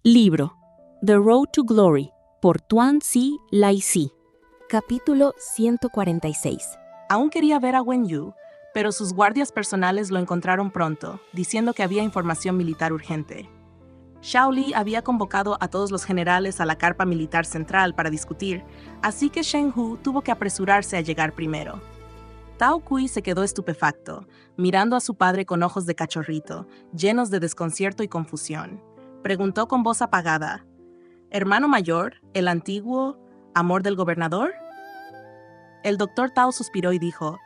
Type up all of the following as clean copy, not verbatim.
Libro The Road to Glory por Tuan C. Lai-Si. Capítulo 146. Aún quería ver a Wen Yu, pero sus guardias personales lo encontraron pronto, diciendo que había información militar urgente. Xiao Li había convocado a todos los generales a la carpa militar central para discutir, así que Shen Hu tuvo que apresurarse a llegar primero. Tao Kui se quedó estupefacto, mirando a su padre con ojos de cachorrito, llenos de desconcierto y confusión. Preguntó con voz apagada: ¿Hermano mayor, el antiguo amor del gobernador? El doctor Tao suspiró y dijo: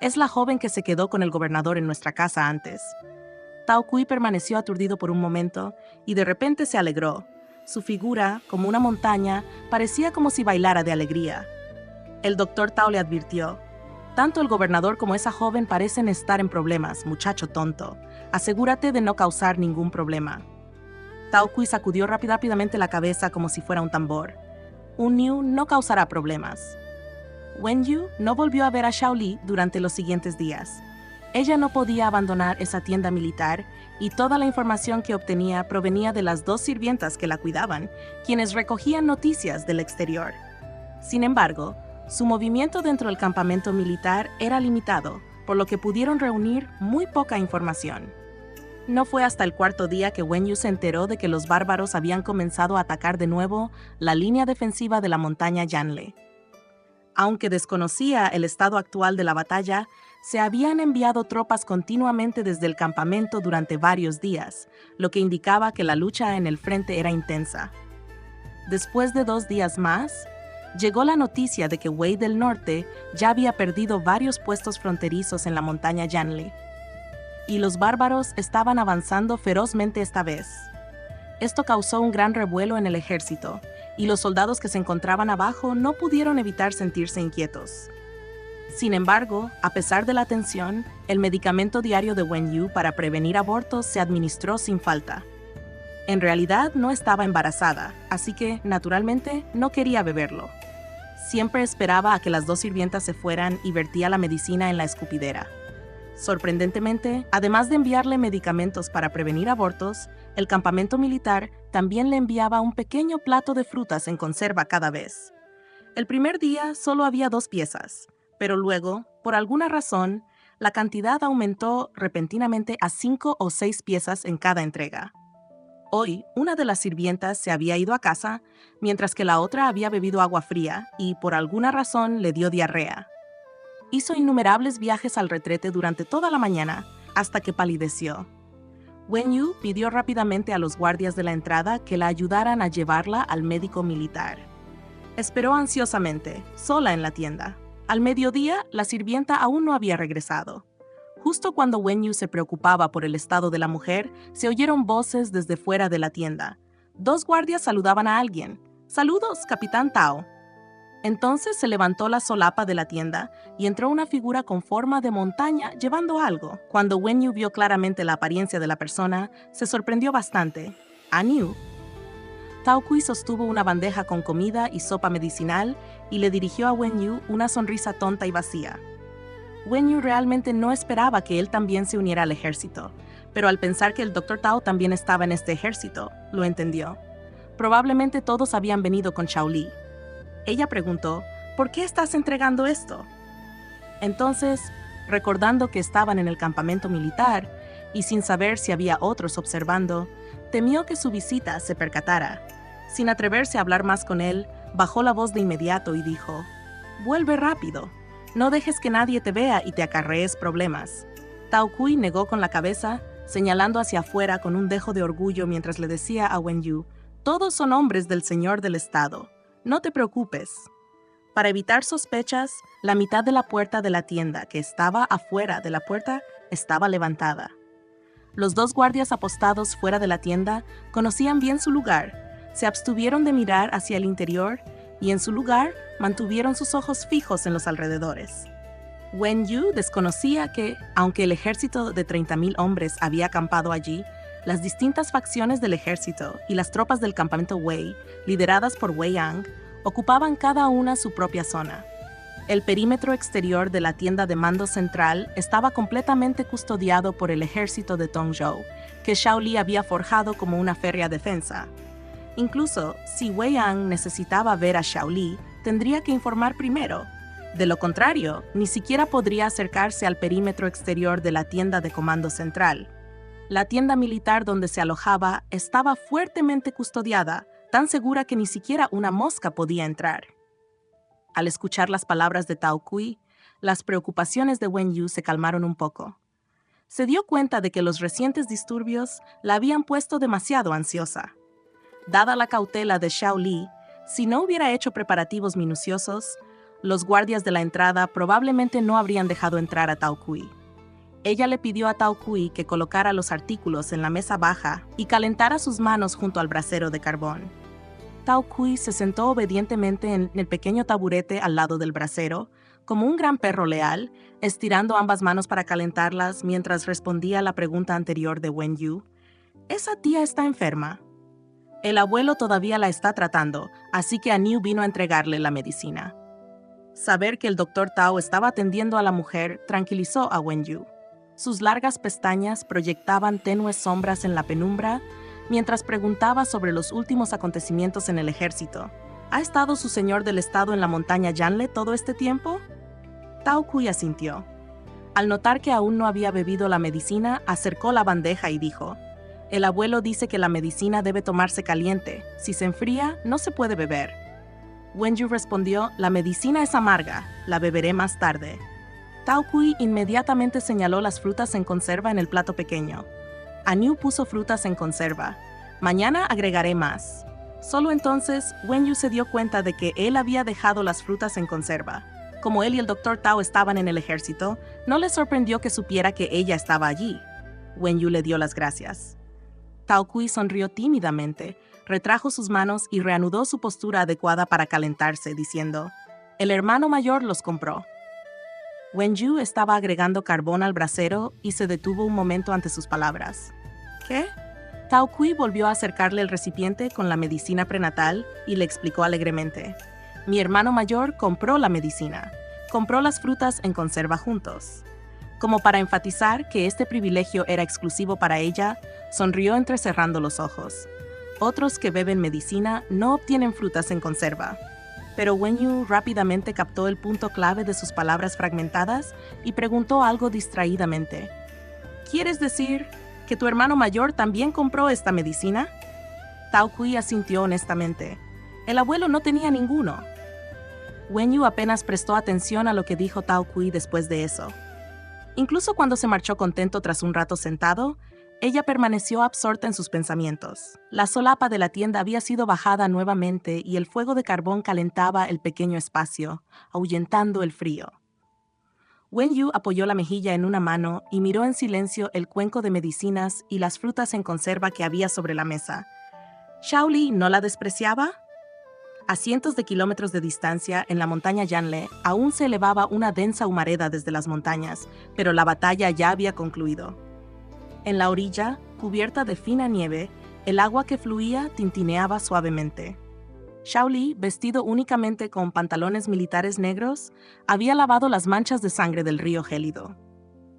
es la joven que se quedó con el gobernador en nuestra casa antes. Tao Kui permaneció aturdido por un momento y de repente se alegró. Su figura, como una montaña, parecía como si bailara de alegría. El doctor Tao le advirtió: tanto el gobernador como esa joven parecen estar en problemas, muchacho tonto. Asegúrate de no causar ningún problema. Tao Kui sacudió rápidamente la cabeza como si fuera un tambor. Un Niu no causará problemas. Wen Yu no volvió a ver a Xiao Li durante los siguientes días. Ella no podía abandonar esa tienda militar y toda la información que obtenía provenía de las dos sirvientas que la cuidaban, quienes recogían noticias del exterior. Sin embargo, su movimiento dentro del campamento militar era limitado, por lo que pudieron reunir muy poca información. No fue hasta el cuarto día que Wen Yu se enteró de que los bárbaros habían comenzado a atacar de nuevo la línea defensiva de la montaña Yanle. Aunque desconocía el estado actual de la batalla, se habían enviado tropas continuamente desde el campamento durante varios días, lo que indicaba que la lucha en el frente era intensa. Después de 2 días más, llegó la noticia de que Wei del Norte ya había perdido varios puestos fronterizos en la montaña Yanle, y los bárbaros estaban avanzando ferozmente esta vez. Esto causó un gran revuelo en el ejército, y los soldados que se encontraban abajo no pudieron evitar sentirse inquietos. Sin embargo, a pesar de la tensión, el medicamento diario de Wen Yu para prevenir abortos se administró sin falta. En realidad no estaba embarazada, así que, naturalmente, no quería beberlo. Siempre esperaba a que las dos sirvientas se fueran y vertía la medicina en la escupidera. Sorprendentemente, además de enviarle medicamentos para prevenir abortos, el campamento militar también le enviaba un pequeño plato de frutas en conserva cada vez. El primer día solo había 2 piezas, pero luego, por alguna razón, la cantidad aumentó repentinamente a 5 o 6 piezas en cada entrega. Hoy, una de las sirvientas se había ido a casa, mientras que la otra había bebido agua fría y, por alguna razón, le dio diarrea. Hizo innumerables viajes al retrete durante toda la mañana, hasta que palideció. Wen Yu pidió rápidamente a los guardias de la entrada que la ayudaran a llevarla al médico militar. Esperó ansiosamente, sola en la tienda. Al mediodía, la sirvienta aún no había regresado. Justo cuando Wen Yu se preocupaba por el estado de la mujer, se oyeron voces desde fuera de la tienda. 2 guardias saludaban a alguien. «¡Saludos, Capitán Tao!». Entonces se levantó la solapa de la tienda y entró una figura con forma de montaña llevando algo. Cuando Wen Yu vio claramente la apariencia de la persona, se sorprendió bastante. ¿A Niu? Tao Kui sostuvo una bandeja con comida y sopa medicinal y le dirigió a Wen Yu una sonrisa tonta y vacía. Wen Yu realmente no esperaba que él también se uniera al ejército, pero al pensar que el Dr. Tao también estaba en este ejército, lo entendió. Probablemente todos habían venido con Xiao Li. Ella preguntó: ¿por qué estás entregando esto? Entonces, recordando que estaban en el campamento militar y sin saber si había otros observando, temió que su visita se percatara. Sin atreverse a hablar más con él, bajó la voz de inmediato y dijo: «Vuelve rápido. No dejes que nadie te vea y te acarrees problemas». Tao Kui negó con la cabeza, señalando hacia afuera con un dejo de orgullo mientras le decía a Wen Yu: «Todos son hombres del señor del estado. No te preocupes». Para evitar sospechas, la mitad de la puerta de la tienda que estaba afuera de la puerta estaba levantada. Los 2 guardias apostados fuera de la tienda conocían bien su lugar, se abstuvieron de mirar hacia el interior y en su lugar mantuvieron sus ojos fijos en los alrededores. Wen Yu desconocía que, aunque el ejército de 30,000 hombres había acampado allí, las distintas facciones del ejército y las tropas del campamento Wei, lideradas por Wei Yang, ocupaban cada una su propia zona. El perímetro exterior de la tienda de mando central estaba completamente custodiado por el ejército de Tongzhou, que Xiao Li había forjado como una férrea defensa. Incluso, si Wei Yang necesitaba ver a Shaoli, tendría que informar primero. De lo contrario, ni siquiera podría acercarse al perímetro exterior de la tienda de comando central. La tienda militar donde se alojaba estaba fuertemente custodiada, tan segura que ni siquiera una mosca podía entrar. Al escuchar las palabras de Tao Kui, las preocupaciones de Wen Yu se calmaron un poco. Se dio cuenta de que los recientes disturbios la habían puesto demasiado ansiosa. Dada la cautela de Shaoli, si no hubiera hecho preparativos minuciosos, los guardias de la entrada probablemente no habrían dejado entrar a Tao Kui. Ella le pidió a Tao Kui que colocara los artículos en la mesa baja y calentara sus manos junto al brasero de carbón. Tao Kui se sentó obedientemente en el pequeño taburete al lado del brasero, como un gran perro leal, estirando ambas manos para calentarlas mientras respondía a la pregunta anterior de Wen Yu. «¿Esa tía está enferma?» El abuelo todavía la está tratando, así que Aniu vino a entregarle la medicina. Saber que el doctor Tao estaba atendiendo a la mujer tranquilizó a Wen Yu. Sus largas pestañas proyectaban tenues sombras en la penumbra mientras preguntaba sobre los últimos acontecimientos en el ejército. ¿Ha estado su señor del estado en la montaña Yanle todo este tiempo? Tao Kui asintió. Al notar que aún no había bebido la medicina, acercó la bandeja y dijo: «El abuelo dice que la medicina debe tomarse caliente. Si se enfría, no se puede beber». Wen Yu respondió: «La medicina es amarga. La beberé más tarde». Tao Kui inmediatamente señaló las frutas en conserva en el plato pequeño. Aniu puso frutas en conserva. «Mañana agregaré más». Solo entonces, Wen Yu se dio cuenta de que él había dejado las frutas en conserva. Como él y el Dr. Tao estaban en el ejército, no le sorprendió que supiera que ella estaba allí. Wen Yu le dio las gracias. Tao Kui sonrió tímidamente, retrajo sus manos y reanudó su postura adecuada para calentarse, diciendo: «El hermano mayor los compró». Wen Yu estaba agregando carbón al brasero y se detuvo un momento ante sus palabras. ¿Qué? Tao Kui volvió a acercarle el recipiente con la medicina prenatal y le explicó alegremente: «Mi hermano mayor compró la medicina. Compró las frutas en conserva juntos». Como para enfatizar que este privilegio era exclusivo para ella, sonrió entrecerrando los ojos. Otros que beben medicina no obtienen frutas en conserva. Pero Wen Yu rápidamente captó el punto clave de sus palabras fragmentadas y preguntó algo distraídamente: «¿Quieres decir que tu hermano mayor también compró esta medicina?» Tao Kui asintió honestamente. El abuelo no tenía ninguno. Wen Yu apenas prestó atención a lo que dijo Tao Kui después de eso. Incluso cuando se marchó contento tras un rato sentado, ella permaneció absorta en sus pensamientos. La solapa de la tienda había sido bajada nuevamente y el fuego de carbón calentaba el pequeño espacio, ahuyentando el frío. Wen Yu apoyó la mejilla en una mano y miró en silencio el cuenco de medicinas y las frutas en conserva que había sobre la mesa. ¿Shaoli no la despreciaba? A cientos de kilómetros de distancia, en la montaña Yanle, aún se elevaba una densa humareda desde las montañas, pero la batalla ya había concluido. En la orilla, cubierta de fina nieve, el agua que fluía tintineaba suavemente. Shaoli, vestido únicamente con pantalones militares negros, había lavado las manchas de sangre del río gélido.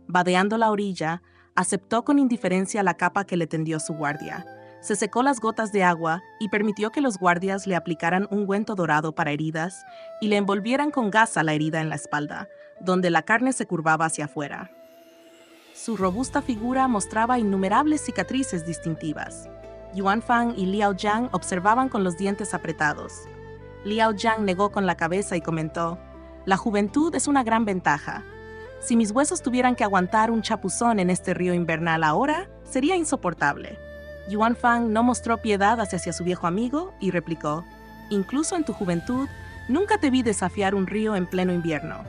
Vadeando la orilla, aceptó con indiferencia la capa que le tendió su guardia. Se secó las gotas de agua y permitió que los guardias le aplicaran ungüento dorado para heridas y le envolvieran con gasa la herida en la espalda, donde la carne se curvaba hacia afuera. Su robusta figura mostraba innumerables cicatrices distintivas. Yuan Fang y Liao Jiang observaban con los dientes apretados. Liao Jiang negó con la cabeza y comentó: «La juventud es una gran ventaja. Si mis huesos tuvieran que aguantar un chapuzón en este río invernal ahora, sería insoportable». Yuan Fang no mostró piedad hacia su viejo amigo y replicó: «Incluso en tu juventud, nunca te vi desafiar un río en pleno invierno».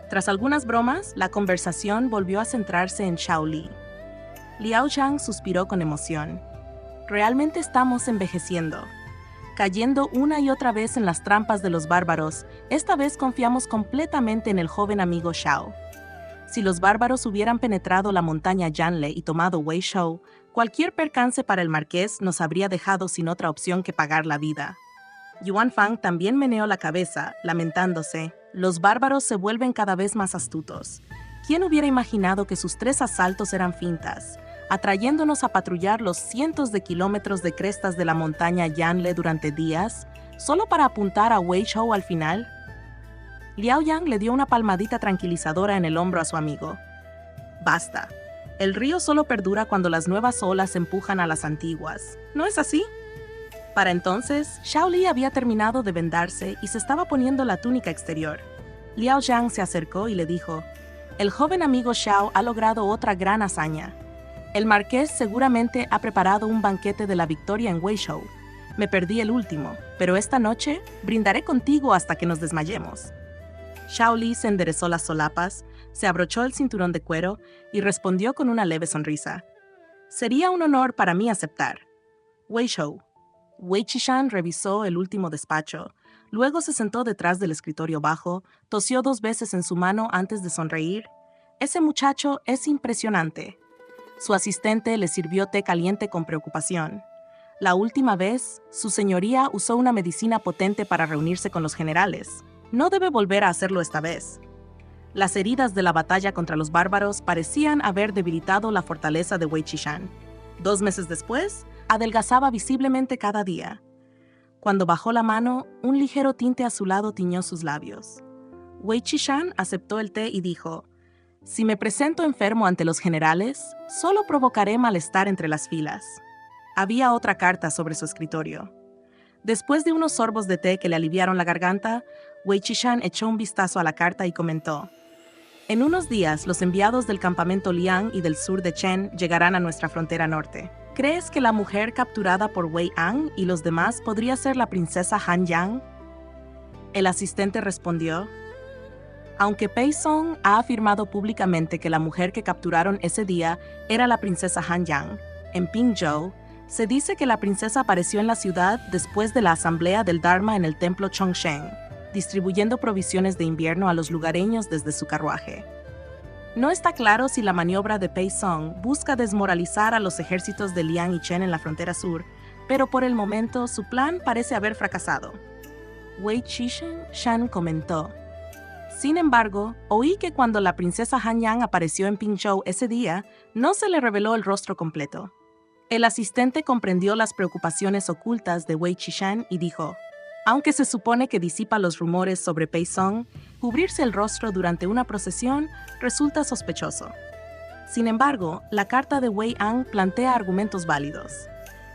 Tras algunas bromas, la conversación volvió a centrarse en Shaoli. Liao Jiang suspiró con emoción. «Realmente estamos envejeciendo. Cayendo una y otra vez en las trampas de los bárbaros, esta vez confiamos completamente en el joven amigo Shao. Si los bárbaros hubieran penetrado la montaña Yanle y tomado Weishou, cualquier percance para el marqués nos habría dejado sin otra opción que pagar la vida». Yuan Fang también meneó la cabeza, lamentándose: «Los bárbaros se vuelven cada vez más astutos. ¿Quién hubiera imaginado que sus 3 asaltos eran fintas? atrayéndonos a patrullar los cientos de kilómetros de crestas de la montaña Yanle durante días, solo para apuntar a Wei Shou al final. Liao Yang le dio una palmadita tranquilizadora en el hombro a su amigo. Basta. El río solo perdura cuando las nuevas olas empujan a las antiguas. ¿No es así? Para entonces, Xiao Li había terminado de vendarse y se estaba poniendo la túnica exterior. Liao Yang se acercó y le dijo: «El joven amigo Xiao ha logrado otra gran hazaña. El marqués seguramente ha preparado un banquete de la victoria en Weishou. Me perdí el último, pero esta noche brindaré contigo hasta que nos desmayemos». Xiao Li se enderezó las solapas, se abrochó el cinturón de cuero y respondió con una leve sonrisa: «Sería un honor para mí aceptar». Weishou. Wei Qishan revisó el último despacho, luego se sentó detrás del escritorio bajo, tosió 2 veces en su mano antes de sonreír. «Ese muchacho es impresionante». Su asistente le sirvió té caliente con preocupación. La última vez, su señoría usó una medicina potente para reunirse con los generales. No debe volver a hacerlo esta vez. Las heridas de la batalla contra los bárbaros parecían haber debilitado la fortaleza de Wei Qishan. 2 meses después, adelgazaba visiblemente cada día. Cuando bajó la mano, un ligero tinte azulado tiñó sus labios. Wei Qishan aceptó el té y dijo: «Si me presento enfermo ante los generales, solo provocaré malestar entre las filas». Había otra carta sobre su escritorio. Después de unos sorbos de té que le aliviaron la garganta, Wei Qishan echó un vistazo a la carta y comentó: «En unos días, los enviados del campamento Liang y del sur de Chen llegarán a nuestra frontera norte. ¿Crees que la mujer capturada por Wei Ang y los demás podría ser la princesa Han Yang?» El asistente respondió: «Aunque Pei Song ha afirmado públicamente que la mujer que capturaron ese día era la princesa Han Yang, en Pingzhou, se dice que la princesa apareció en la ciudad después de la asamblea del Dharma en el templo Chongshen, distribuyendo provisiones de invierno a los lugareños desde su carruaje. No está claro si la maniobra de Pei Song busca desmoralizar a los ejércitos de Liang y Chen en la frontera sur, pero por el momento su plan parece haber fracasado». Wei Qishan comentó: «Sin embargo, oí que cuando la princesa Han Yang apareció en Pingzhou ese día, no se le reveló el rostro completo». El asistente comprendió las preocupaciones ocultas de Wei Qishan y dijo: «Aunque se supone que disipa los rumores sobre Pei Song, cubrirse el rostro durante una procesión resulta sospechoso». Sin embargo, la carta de Wei Ang plantea argumentos válidos.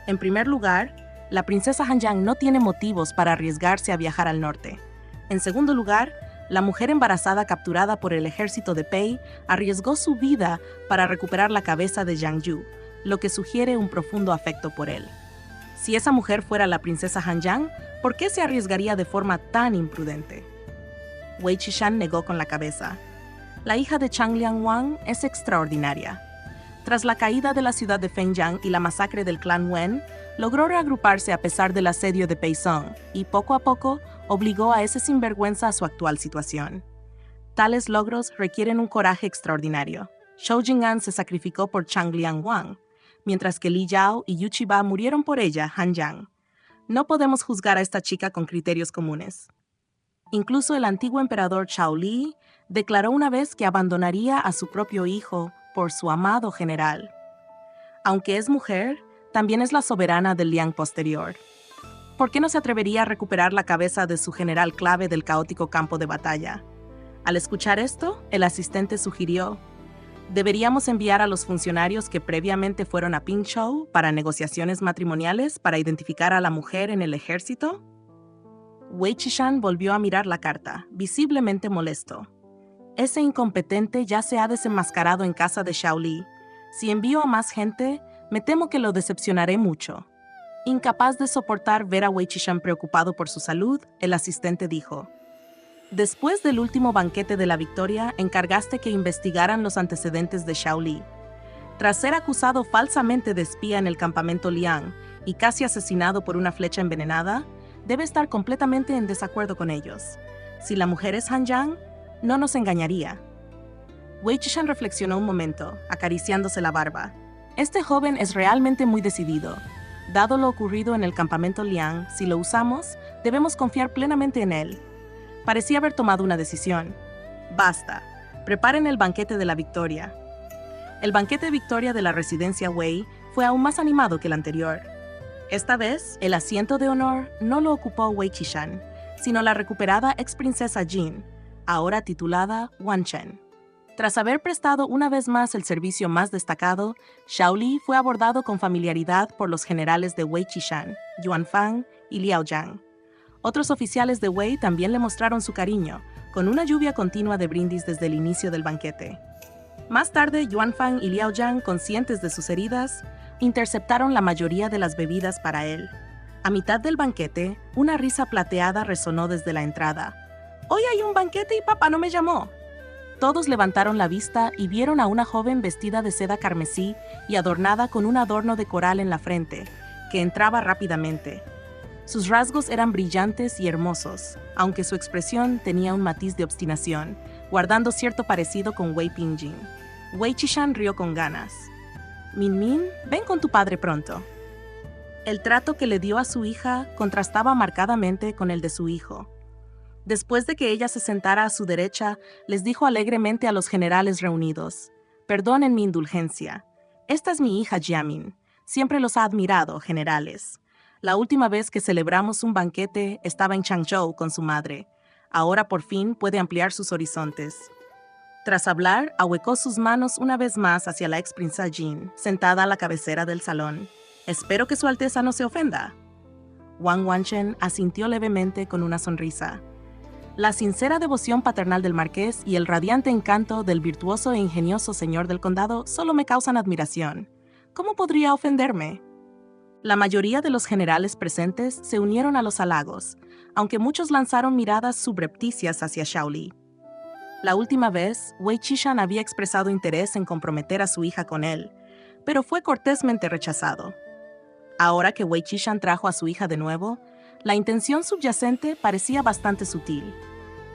En primer lugar, la princesa Han Yang no tiene motivos para arriesgarse a viajar al norte. En segundo lugar, la mujer embarazada capturada por el ejército de Pei arriesgó su vida para recuperar la cabeza de Zhang Yu, lo que sugiere un profundo afecto por él. Si esa mujer fuera la princesa Han Yang, ¿por qué se arriesgaría de forma tan imprudente? Wei Qishan negó con la cabeza. La hija de Chang Liangwang es extraordinaria. Tras la caída de la ciudad de Fengyang y la masacre del clan Wen, logró reagruparse a pesar del asedio de Pei Song y poco a poco obligó a ese sinvergüenza a su actual situación. Tales logros requieren un coraje extraordinario. Zhou Jing'an se sacrificó por Chang Liangwang, mientras que Li Yao y Yu Qiba murieron por ella, Han Yang. No podemos juzgar a esta chica con criterios comunes. Incluso el antiguo emperador Shao Li declaró una vez que abandonaría a su propio hijo por su amado general. Aunque es mujer, también es la soberana del Liang posterior. ¿Por qué no se atrevería a recuperar la cabeza de su general clave del caótico campo de batalla? Al escuchar esto, el asistente sugirió: «¿Deberíamos enviar a los funcionarios que previamente fueron a Pingzhou para negociaciones matrimoniales para identificar a la mujer en el ejército?» Wei Qishan volvió a mirar la carta, visiblemente molesto. «Ese incompetente ya se ha desenmascarado en casa de Xiao Li. Si envío a más gente, me temo que lo decepcionaré mucho». Incapaz de soportar ver a Wei Qishan preocupado por su salud, el asistente dijo: «Después del último banquete de la victoria, encargaste que investigaran los antecedentes de Xiao Li. Tras ser acusado falsamente de espía en el campamento Liang y casi asesinado por una flecha envenenada, debe estar completamente en desacuerdo con ellos. Si la mujer es Han Yang, no nos engañaría». Wei Qishan reflexionó un momento, acariciándose la barba. Este joven es realmente muy decidido. Dado lo ocurrido en el campamento Liang, si lo usamos, debemos confiar plenamente en él. Parecía haber tomado una decisión. «Basta. Preparen el banquete de la victoria». El banquete de victoria de la residencia Wei fue aún más animado que el anterior. Esta vez, el asiento de honor no lo ocupó Wei Qishan, sino la recuperada ex princesa Jin, ahora titulada Wan Chen. Tras haber prestado una vez más el servicio más destacado, Shao Li fue abordado con familiaridad por los generales de Wei Qishan, Yuan Fang y Liao Zhang. Otros oficiales de Wei también le mostraron su cariño, con una lluvia continua de brindis desde el inicio del banquete. Más tarde, Yuan Fang y Liao Zhang, conscientes de sus heridas, interceptaron la mayoría de las bebidas para él. A mitad del banquete, una risa plateada resonó desde la entrada. «Hoy hay un banquete y papá no me llamó». Todos levantaron la vista y vieron a una joven vestida de seda carmesí y adornada con un adorno de coral en la frente, que entraba rápidamente. Sus rasgos eran brillantes y hermosos, aunque su expresión tenía un matiz de obstinación, guardando cierto parecido con Wei Pingjin. Wei Qishan rió con ganas. «Min Min, ven con tu padre pronto». El trato que le dio a su hija contrastaba marcadamente con el de su hijo. Después de que ella se sentara a su derecha, les dijo alegremente a los generales reunidos: «Perdonen mi indulgencia. Esta es mi hija Jiamin. Siempre los ha admirado, generales. La última vez que celebramos un banquete estaba en Changzhou con su madre. Ahora por fin puede ampliar sus horizontes». Tras hablar, ahuecó sus manos una vez más hacia la ex princesa Jin, sentada a la cabecera del salón. «Espero que su Alteza no se ofenda». Wang Wanchen asintió levemente con una sonrisa. La sincera devoción paternal del marqués y el radiante encanto del virtuoso e ingenioso señor del condado solo me causan admiración. ¿Cómo podría ofenderme? La mayoría de los generales presentes se unieron a los halagos, aunque muchos lanzaron miradas subrepticias hacia Shao Li. La última vez, Wei Qishan había expresado interés en comprometer a su hija con él, pero fue cortésmente rechazado. Ahora que Wei Qishan trajo a su hija de nuevo, la intención subyacente parecía bastante sutil.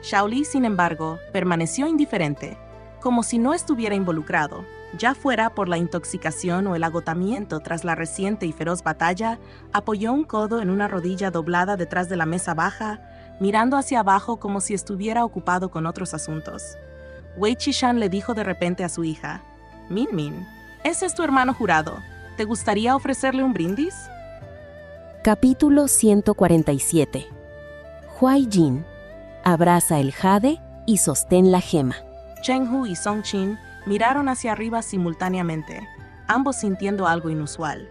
Shao Li, sin embargo, permaneció indiferente, como si no estuviera involucrado, ya fuera por la intoxicación o el agotamiento tras la reciente y feroz batalla. Apoyó un codo en una rodilla doblada detrás de la mesa baja, mirando hacia abajo como si estuviera ocupado con otros asuntos. Wei Qishan le dijo de repente a su hija: «Min Min, ese es tu hermano jurado. ¿Te gustaría ofrecerle un brindis?» Capítulo 147. Huai Jin. Abraza el jade y sostén la gema. Cheng Hu y Song Qin miraron hacia arriba simultáneamente, ambos sintiendo algo inusual.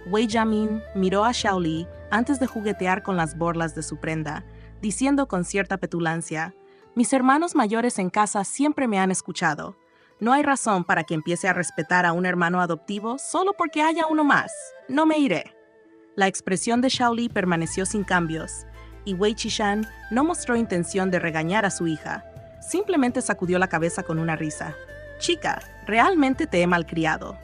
Wei Jiamin miró a Shao Li antes de juguetear con las borlas de su prenda, diciendo con cierta petulancia: «Mis hermanos mayores en casa siempre me han escuchado. No hay razón para que empiece a respetar a un hermano adoptivo solo porque haya uno más. No me iré». La expresión de Shao Li permaneció sin cambios, y Wei Qishan no mostró intención de regañar a su hija. Simplemente sacudió la cabeza con una risa. «Chica, realmente te he malcriado».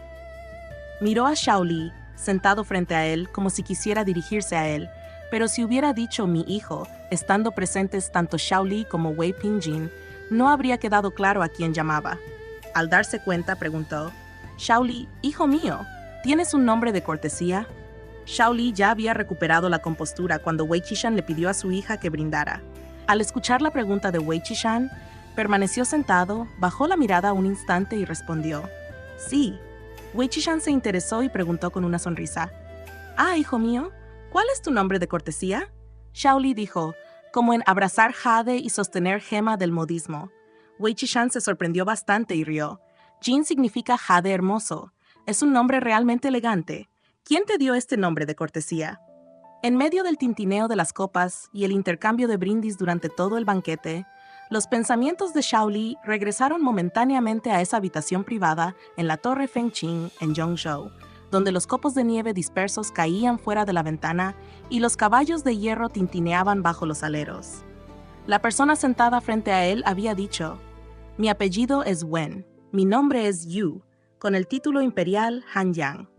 Miró a Shao Li, sentado frente a él como si quisiera dirigirse a él, pero si hubiera dicho «mi hijo», estando presentes tanto Shao Li como Wei Pingjin, no habría quedado claro a quién llamaba. Al darse cuenta, preguntó: «Shao Li, hijo mío, ¿tienes un nombre de cortesía?» Shao Li ya había recuperado la compostura cuando Wei Qishan le pidió a su hija que brindara. Al escuchar la pregunta de Wei Qishan, permaneció sentado, bajó la mirada un instante y respondió: «Sí». Wei Qishan se interesó y preguntó con una sonrisa: «Ah, hijo mío, ¿cuál es tu nombre de cortesía?» Shao Li dijo, como en abrazar jade y sostener gema del modismo. Wei Qishan se sorprendió bastante y rió. «Jin significa jade hermoso. Es un nombre realmente elegante. ¿Quién te dio este nombre de cortesía?» En medio del tintineo de las copas y el intercambio de brindis durante todo el banquete, los pensamientos de Shao Li regresaron momentáneamente a esa habitación privada en la Torre Fengqing en Yongzhou, donde los copos de nieve dispersos caían fuera de la ventana y los caballos de hierro tintineaban bajo los aleros. La persona sentada frente a él había dicho: «Mi apellido es Wen, mi nombre es Yu, con el título imperial Hanyang».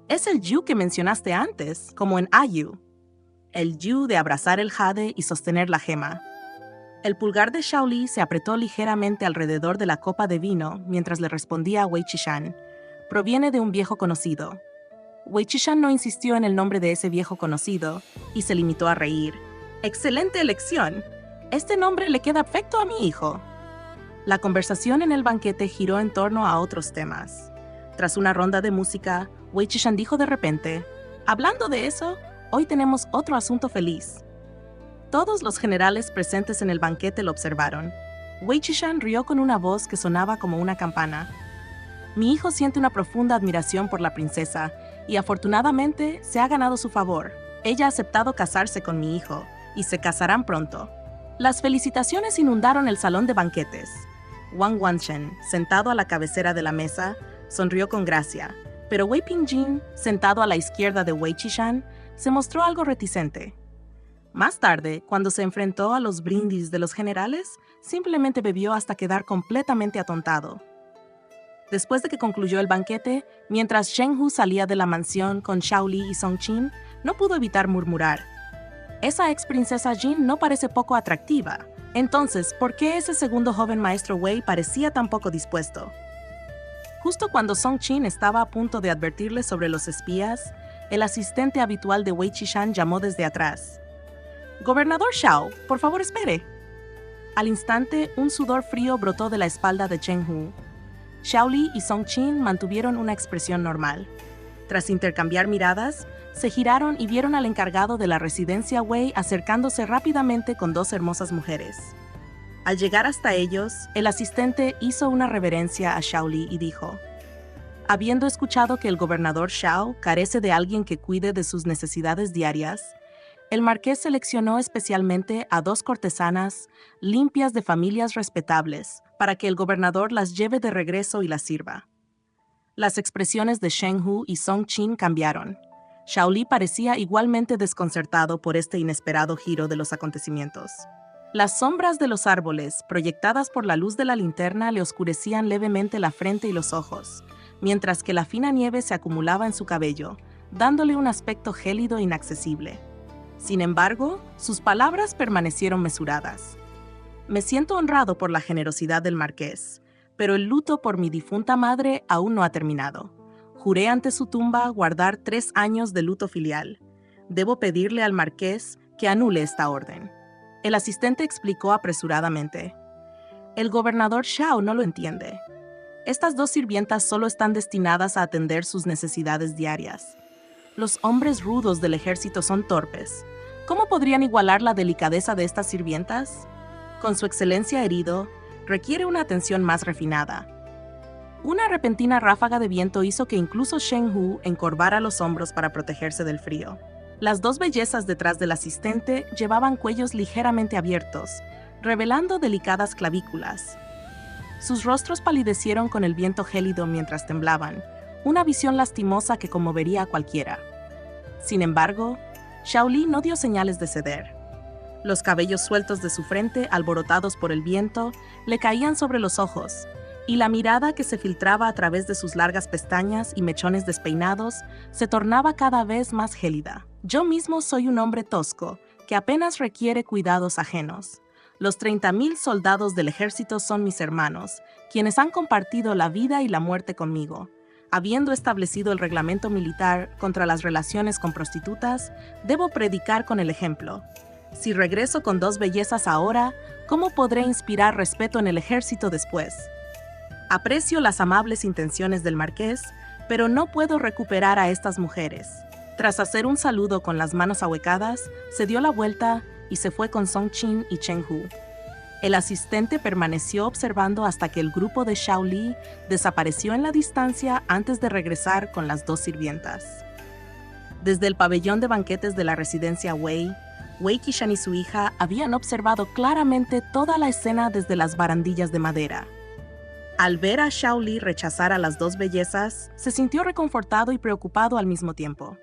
Es el Yu que mencionaste antes, como en Ayu. El Yu de abrazar el jade y sostener la gema. El pulgar de Shao Li se apretó ligeramente alrededor de la copa de vino mientras le respondía a Wei Qishan: «Proviene de un viejo conocido». Wei Qishan no insistió en el nombre de ese viejo conocido y se limitó a reír. «Excelente elección. Este nombre le queda perfecto a mi hijo». La conversación en el banquete giró en torno a otros temas. Tras una ronda de música, Wei Qishan dijo de repente, «Hablando de eso, hoy tenemos otro asunto feliz». Todos los generales presentes en el banquete lo observaron. Wei Qishan rió con una voz que sonaba como una campana. «Mi hijo siente una profunda admiración por la princesa y afortunadamente se ha ganado su favor. Ella ha aceptado casarse con mi hijo y se casarán pronto». Las felicitaciones inundaron el salón de banquetes. Wang Wanshen, sentado a la cabecera de la mesa, sonrió con gracia, pero Wei Pingjin, sentado a la izquierda de Wei Qishan, se mostró algo reticente. Más tarde, cuando se enfrentó a los brindis de los generales, simplemente bebió hasta quedar completamente atontado. Después de que concluyó el banquete, mientras Shen Hu salía de la mansión con Xiao Li y Song Qin, no pudo evitar murmurar: «Esa ex princesa Jin no parece poco atractiva. Entonces, ¿por qué ese segundo joven maestro Wei parecía tan poco dispuesto?» Justo cuando Song Qin estaba a punto de advertirle sobre los espías, el asistente habitual de Wei Qishan llamó desde atrás: «Gobernador Xiao, por favor espere». Al instante, un sudor frío brotó de la espalda de Chen Hu. Xiao Li y Song Qin mantuvieron una expresión normal. Tras intercambiar miradas, se giraron y vieron al encargado de la residencia Wei acercándose rápidamente con dos hermosas mujeres. Al llegar hasta ellos, el asistente hizo una reverencia a Xiao Li y dijo: «Habiendo escuchado que el gobernador Xiao carece de alguien que cuide de sus necesidades diarias, el marqués seleccionó especialmente a dos cortesanas limpias de familias respetables para que el gobernador las lleve de regreso y las sirva». Las expresiones de Shen Hu y Song Qin cambiaron. Xiao Li parecía igualmente desconcertado por este inesperado giro de los acontecimientos. Las sombras de los árboles, proyectadas por la luz de la linterna, le oscurecían levemente la frente y los ojos, mientras que la fina nieve se acumulaba en su cabello, dándole un aspecto gélido e inaccesible. Sin embargo, sus palabras permanecieron mesuradas. «Me siento honrado por la generosidad del marqués, pero el luto por mi difunta madre aún no ha terminado. Juré ante su tumba guardar 3 años de luto filial. Debo pedirle al marqués que anule esta orden». El asistente explicó apresuradamente: «El gobernador Xiao no lo entiende. Estas dos sirvientas solo están destinadas a atender sus necesidades diarias. Los hombres rudos del ejército son torpes. ¿Cómo podrían igualar la delicadeza de estas sirvientas? Con su excelencia herido, requiere una atención más refinada». Una repentina ráfaga de viento hizo que incluso Shen Hu encorvara los hombros para protegerse del frío. Las dos bellezas detrás del asistente llevaban cuellos ligeramente abiertos, revelando delicadas clavículas. Sus rostros palidecieron con el viento gélido mientras temblaban, una visión lastimosa que conmovería a cualquiera. Sin embargo, Xiao Li no dio señales de ceder. Los cabellos sueltos de su frente, alborotados por el viento, le caían sobre los ojos, y la mirada que se filtraba a través de sus largas pestañas y mechones despeinados se tornaba cada vez más gélida. «Yo mismo soy un hombre tosco, que apenas requiere cuidados ajenos. Los 30.000 soldados del ejército son mis hermanos, quienes han compartido la vida y la muerte conmigo. Habiendo establecido el reglamento militar contra las relaciones con prostitutas, debo predicar con el ejemplo. Si regreso con 2 bellezas ahora, ¿cómo podré inspirar respeto en el ejército después? Aprecio las amables intenciones del marqués, pero no puedo recuperar a estas mujeres». Tras hacer un saludo con las manos ahuecadas, se dio la vuelta y se fue con Song Qin y Chen Hu. El asistente permaneció observando hasta que el grupo de Xiao Li desapareció en la distancia antes de regresar con las 2 sirvientas. Desde el pabellón de banquetes de la residencia Wei, Wei Qishan y su hija habían observado claramente toda la escena desde las barandillas de madera. Al ver a Xiao Li rechazar a las 2 bellezas, se sintió reconfortado y preocupado al mismo tiempo.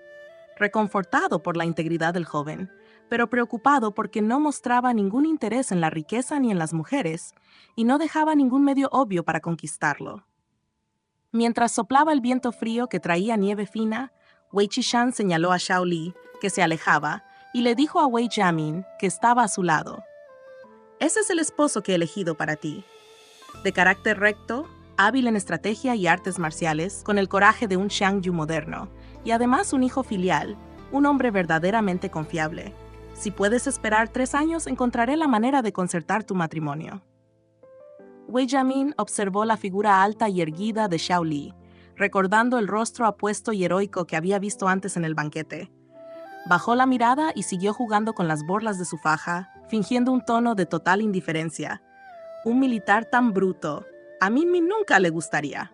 Reconfortado por la integridad del joven, pero preocupado porque no mostraba ningún interés en la riqueza ni en las mujeres, y no dejaba ningún medio obvio para conquistarlo. Mientras soplaba el viento frío que traía nieve fina, Wei Qishan señaló a Xiao Li, que se alejaba, y le dijo a Wei Jiamin, que estaba a su lado: «Ese es el esposo que he elegido para ti. De carácter recto, hábil en estrategia y artes marciales, con el coraje de un Xiangyu moderno, y además un hijo filial, un hombre verdaderamente confiable. Si puedes esperar 3 años, encontraré la manera de concertar tu matrimonio». Wei Jiamin observó la figura alta y erguida de Xiao Li, recordando el rostro apuesto y heroico que había visto antes en el banquete. Bajó la mirada y siguió jugando con las borlas de su faja, fingiendo un tono de total indiferencia. Un militar tan bruto, a Min Min nunca le gustaría.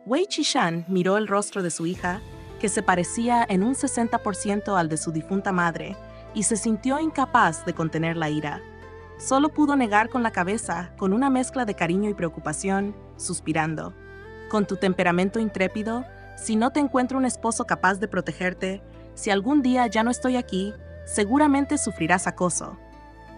Wei Qishan miró el rostro de su hija, que se parecía en un 60% al de su difunta madre, y se sintió incapaz de contener la ira. Solo pudo negar con la cabeza, con una mezcla de cariño y preocupación, suspirando. Con tu temperamento intrépido, si no te encuentro un esposo capaz de protegerte, si algún día ya no estoy aquí, seguramente sufrirás acoso.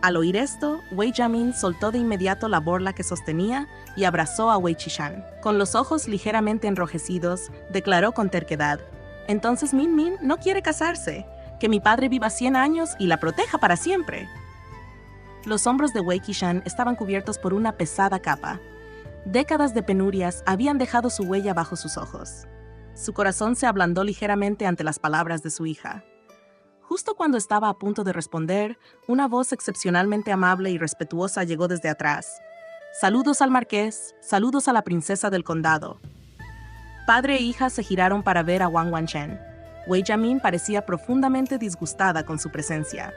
Al oír esto, Wei Jiamin soltó de inmediato la borla que sostenía y abrazó a Wei Qishan. Con los ojos ligeramente enrojecidos, declaró con terquedad: «Entonces Min Min no quiere casarse. Que mi padre viva 100 años y la proteja para siempre». Los hombros de Wei Qishan estaban cubiertos por una pesada capa. Décadas de penurias habían dejado su huella bajo sus ojos. Su corazón se ablandó ligeramente ante las palabras de su hija. Justo cuando estaba a punto de responder, una voz excepcionalmente amable y respetuosa llegó desde atrás. «Saludos al marqués, saludos a la princesa del condado». Padre e hija se giraron para ver a Wang Wanchen. Wei Jiamin parecía profundamente disgustada con su presencia.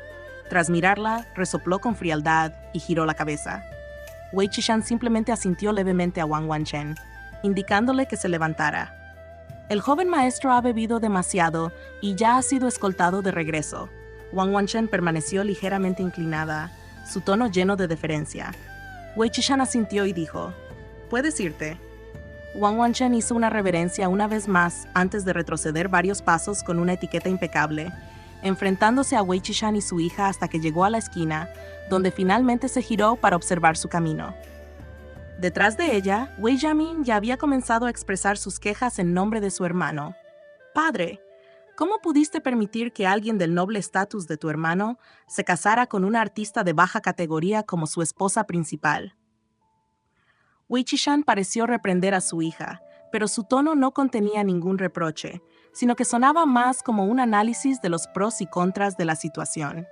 Tras mirarla, resopló con frialdad y giró la cabeza. Wei Qishan simplemente asintió levemente a Wang Wanchen, indicándole que se levantara. El joven maestro ha bebido demasiado y ya ha sido escoltado de regreso. Wang Wanchen permaneció ligeramente inclinada, su tono lleno de deferencia. Wei Qishan asintió y dijo: «Puedes irte». Wang Wanchen hizo una reverencia una vez más antes de retroceder varios pasos con una etiqueta impecable, enfrentándose a Wei Qishan y su hija hasta que llegó a la esquina, donde finalmente se giró para observar su camino. Detrás de ella, Wei Jiamin ya había comenzado a expresar sus quejas en nombre de su hermano. «Padre, ¿cómo pudiste permitir que alguien del noble estatus de tu hermano se casara con una artista de baja categoría como su esposa principal?» Wei Qishan pareció reprender a su hija, pero su tono no contenía ningún reproche, sino que sonaba más como un análisis de los pros y contras de la situación.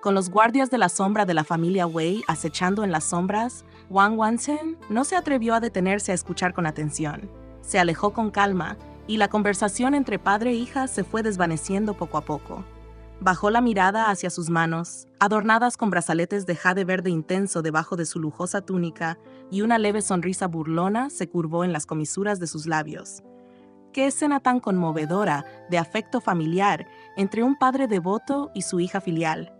Con los guardias de la sombra de la familia Wei acechando en las sombras, Wang Wanchen no se atrevió a detenerse a escuchar con atención. Se alejó con calma, y la conversación entre padre e hija se fue desvaneciendo poco a poco. Bajó la mirada hacia sus manos, adornadas con brazaletes de jade verde intenso debajo de su lujosa túnica, y una leve sonrisa burlona se curvó en las comisuras de sus labios. ¡Qué escena tan conmovedora de afecto familiar entre un padre devoto y su hija filial!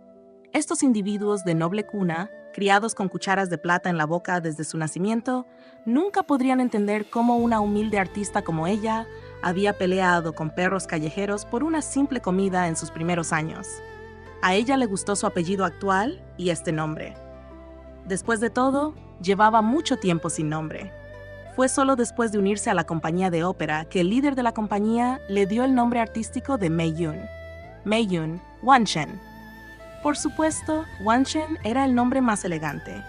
Estos individuos de noble cuna, criados con cucharas de plata en la boca desde su nacimiento, nunca podrían entender cómo una humilde artista como ella había peleado con perros callejeros por una simple comida en sus primeros años. A ella le gustó su apellido actual y este nombre. Después de todo, llevaba mucho tiempo sin nombre. Fue solo después de unirse a la compañía de ópera que el líder de la compañía le dio el nombre artístico de Mei Yun. Mei Yun Wanchen. Por supuesto, Wanchen era el nombre más elegante.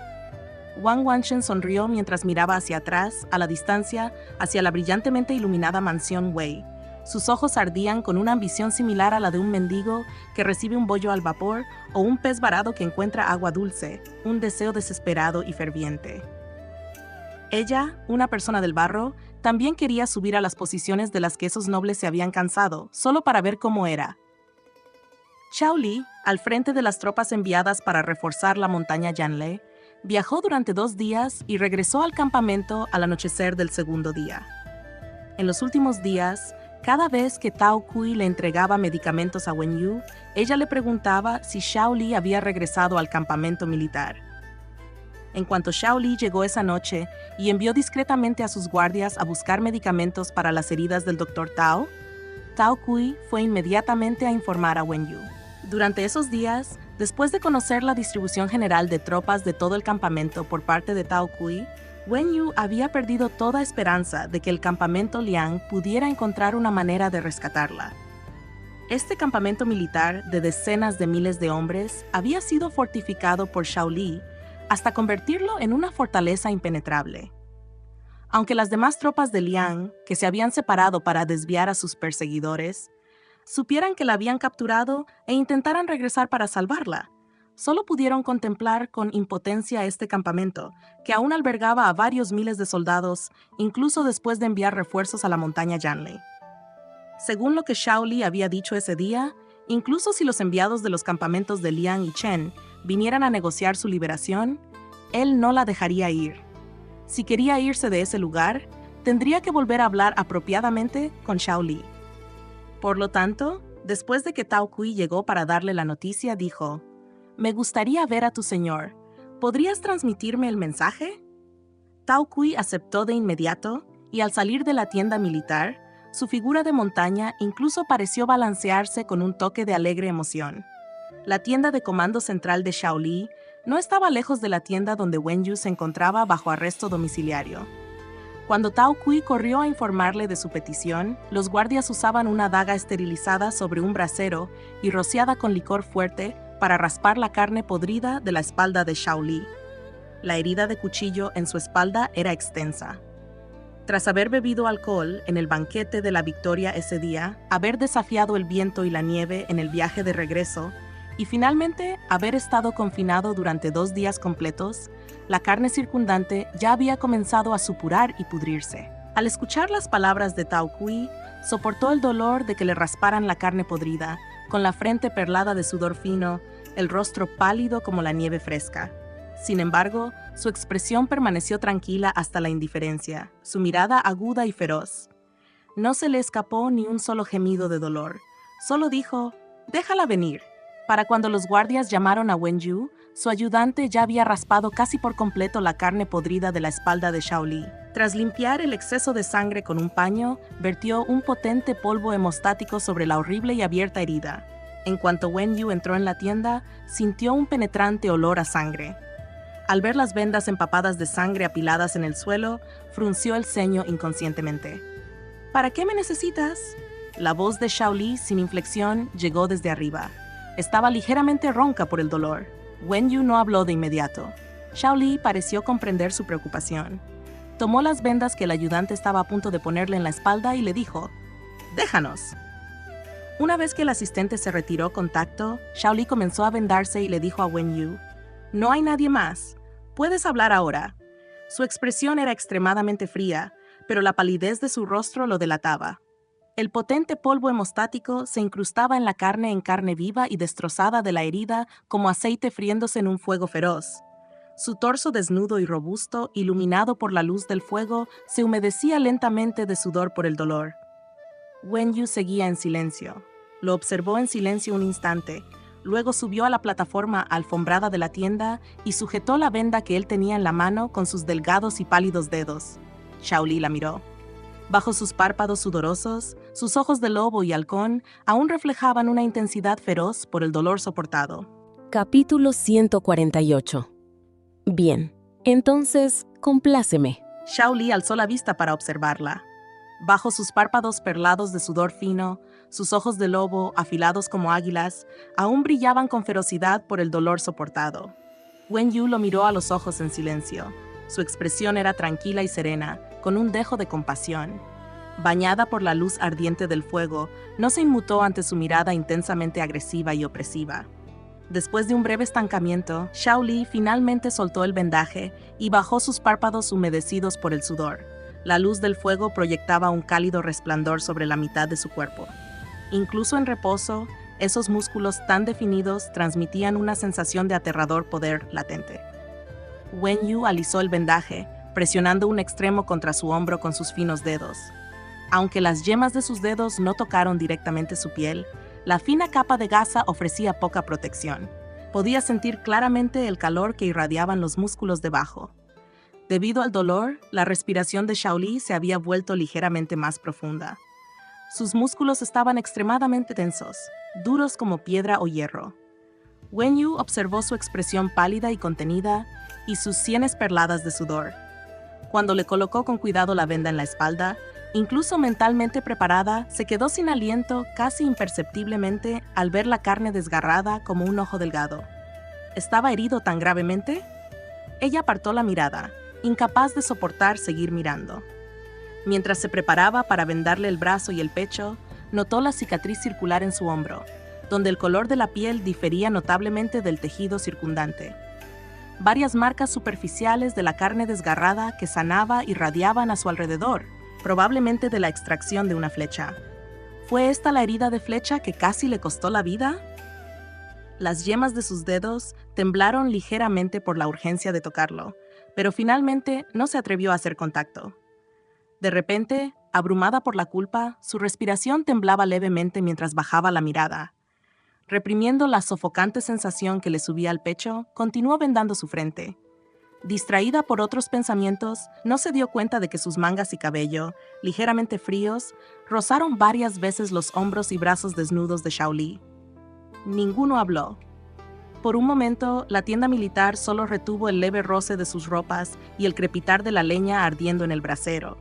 Wang Wanchen sonrió mientras miraba hacia atrás, a la distancia, hacia la brillantemente iluminada mansión Wei. Sus ojos ardían con una ambición similar a la de un mendigo que recibe un bollo al vapor o un pez varado que encuentra agua dulce, un deseo desesperado y ferviente. Ella, una persona del barro, también quería subir a las posiciones de las que esos nobles se habían cansado, solo para ver cómo era. Xiao Li, al frente de las tropas enviadas para reforzar la montaña Yanle, viajó durante 2 días y regresó al campamento al anochecer del segundo día. En los últimos días, cada vez que Tao Kui le entregaba medicamentos a Wen Yu, ella le preguntaba si Xiao Li había regresado al campamento militar. En cuanto Xiao Li llegó esa noche y envió discretamente a sus guardias a buscar medicamentos para las heridas del Dr. Tao, Tao Kui fue inmediatamente a informar a Wen Yu. Durante esos días, después de conocer la distribución general de tropas de todo el campamento por parte de Tao Kui, Wen Yu había perdido toda esperanza de que el campamento Liang pudiera encontrar una manera de rescatarla. Este campamento militar de decenas de miles de hombres había sido fortificado por Xiao Li hasta convertirlo en una fortaleza impenetrable. Aunque las demás tropas de Liang, que se habían separado para desviar a sus perseguidores, supieran que la habían capturado e intentaran regresar para salvarla, solo pudieron contemplar con impotencia este campamento, que aún albergaba a varios miles de soldados, incluso después de enviar refuerzos a la montaña Yanlei. Según lo que Shao Li había dicho ese día, incluso si los enviados de los campamentos de Liang y Chen vinieran a negociar su liberación, él no la dejaría ir. Si quería irse de ese lugar, tendría que volver a hablar apropiadamente con Shao Li. Por lo tanto, después de que Tao Kui llegó para darle la noticia, dijo: «Me gustaría ver a tu señor. ¿Podrías transmitirme el mensaje?» Tao Kui aceptó de inmediato, y al salir de la tienda militar, su figura de montaña incluso pareció balancearse con un toque de alegre emoción. La tienda de comando central de Shao Li no estaba lejos de la tienda donde Wen Yu se encontraba bajo arresto domiciliario. Cuando Tao Kui corrió a informarle de su petición, los guardias usaban una daga esterilizada sobre un brasero y rociada con licor fuerte para raspar la carne podrida de la espalda de Shao Li. La herida de cuchillo en su espalda era extensa. Tras haber bebido alcohol en el banquete de la victoria ese día, haber desafiado el viento y la nieve en el viaje de regreso, y finalmente haber estado confinado durante 2 días completos, la carne circundante ya había comenzado a supurar y pudrirse. Al escuchar las palabras de Tao Kui, soportó el dolor de que le rasparan la carne podrida, con la frente perlada de sudor fino, el rostro pálido como la nieve fresca. Sin embargo, su expresión permaneció tranquila hasta la indiferencia, su mirada aguda y feroz. No se le escapó ni un solo gemido de dolor. Solo dijo: «Déjala venir». Para cuando los guardias llamaron a Wen Yu, su ayudante ya había raspado casi por completo la carne podrida de la espalda de Shao Li. Tras limpiar el exceso de sangre con un paño, vertió un potente polvo hemostático sobre la horrible y abierta herida. En cuanto Wen Yu entró en la tienda, sintió un penetrante olor a sangre. Al ver las vendas empapadas de sangre apiladas en el suelo, frunció el ceño inconscientemente. «¿Para qué me necesitas?». La voz de Shao Li, sin inflexión, llegó desde arriba. Estaba ligeramente ronca por el dolor. Wen Yu no habló de inmediato. Shao Li pareció comprender su preocupación. Tomó las vendas que el ayudante estaba a punto de ponerle en la espalda y le dijo: «Déjanos». Una vez que el asistente se retiró con tacto, Shao Li comenzó a vendarse y le dijo a Wen Yu: «No hay nadie más. Puedes hablar ahora». Su expresión era extremadamente fría, pero la palidez de su rostro lo delataba. El potente polvo hemostático se incrustaba en carne viva y destrozada de la herida como aceite friéndose en un fuego feroz. Su torso desnudo y robusto, iluminado por la luz del fuego, se humedecía lentamente de sudor por el dolor. Wen Yu seguía en silencio. Lo observó en silencio un instante. Luego subió a la plataforma alfombrada de la tienda y sujetó la venda que él tenía en la mano con sus delgados y pálidos dedos. Shao Li la miró. Bajo sus párpados sudorosos, sus ojos de lobo y halcón aún reflejaban una intensidad feroz por el dolor soportado. Capítulo 148. Bien, entonces, compláceme. Shao Li alzó la vista para observarla. Bajo sus párpados perlados de sudor fino, sus ojos de lobo, afilados como águilas, aún brillaban con ferocidad por el dolor soportado. Wen Yu lo miró a los ojos en silencio. Su expresión era tranquila y serena, con un dejo de compasión. Bañada por la luz ardiente del fuego, no se inmutó ante su mirada intensamente agresiva y opresiva. Después de un breve estancamiento, Shao Li finalmente soltó el vendaje y bajó sus párpados humedecidos por el sudor. La luz del fuego proyectaba un cálido resplandor sobre la mitad de su cuerpo. Incluso en reposo, esos músculos tan definidos transmitían una sensación de aterrador poder latente. Wen Yu alisó el vendaje, presionando un extremo contra su hombro con sus finos dedos. Aunque las yemas de sus dedos no tocaron directamente su piel, la fina capa de gasa ofrecía poca protección. Podía sentir claramente el calor que irradiaban los músculos debajo. Debido al dolor, la respiración de Shao Li se había vuelto ligeramente más profunda. Sus músculos estaban extremadamente tensos, duros como piedra o hierro. Wen Yu observó su expresión pálida y contenida y sus sienes perladas de sudor. Cuando le colocó con cuidado la venda en la espalda, incluso mentalmente preparada, se quedó sin aliento casi imperceptiblemente al ver la carne desgarrada como un ojo delgado. ¿Estaba herido tan gravemente? Ella apartó la mirada, incapaz de soportar seguir mirando. Mientras se preparaba para vendarle el brazo y el pecho, notó la cicatriz circular en su hombro. donde el color de la piel difería notablemente del tejido circundante. Varias marcas superficiales de la carne desgarrada que sanaba irradiaban a su alrededor, probablemente de la extracción de una flecha. ¿Fue esta la herida de flecha que casi le costó la vida? Las yemas de sus dedos temblaron ligeramente por la urgencia de tocarlo, pero finalmente no se atrevió a hacer contacto. De repente, abrumada por la culpa, su respiración temblaba levemente mientras bajaba la mirada. Reprimiendo la sofocante sensación que le subía al pecho, continuó vendando su frente. Distraída por otros pensamientos, no se dio cuenta de que sus mangas y cabello, ligeramente fríos, rozaron varias veces los hombros y brazos desnudos de Shaoli. Ninguno habló. Por un momento, la tienda militar solo retuvo el leve roce de sus ropas y el crepitar de la leña ardiendo en el brasero.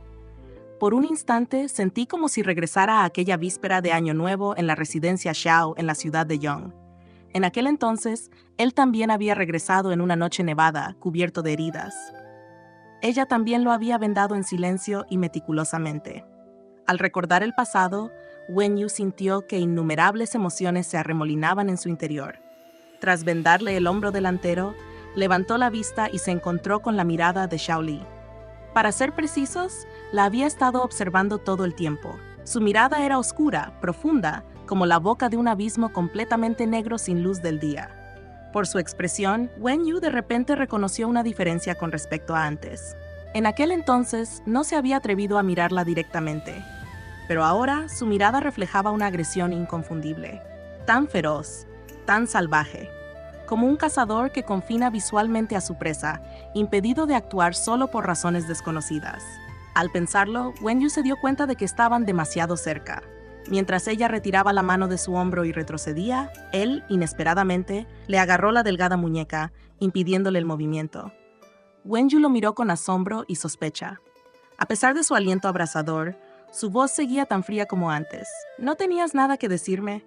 Por un instante sentí como si regresara a aquella víspera de Año Nuevo en la residencia Xiao en la ciudad de Yong. En aquel entonces, él también había regresado en una noche nevada, cubierto de heridas. Ella también lo había vendado en silencio y meticulosamente. Al recordar el pasado, Wen Yu sintió que innumerables emociones se arremolinaban en su interior. Tras vendarle el hombro delantero, levantó la vista y se encontró con la mirada de Shaoli. Para ser precisos, la había estado observando todo el tiempo. Su mirada era oscura, profunda, como la boca de un abismo completamente negro sin luz del día. Por su expresión, Wen Yu de repente reconoció una diferencia con respecto a antes. En aquel entonces no se había atrevido a mirarla directamente, pero ahora su mirada reflejaba una agresión inconfundible, tan feroz, tan salvaje, como un cazador que confina visualmente a su presa, impedido de actuar solo por razones desconocidas. Al pensarlo, Wen Yu se dio cuenta de que estaban demasiado cerca. Mientras ella retiraba la mano de su hombro y retrocedía, él, inesperadamente, le agarró la delgada muñeca, impidiéndole el movimiento. Wen Yu lo miró con asombro y sospecha. A pesar de su aliento abrasador, su voz seguía tan fría como antes. ¿No tenías nada que decirme?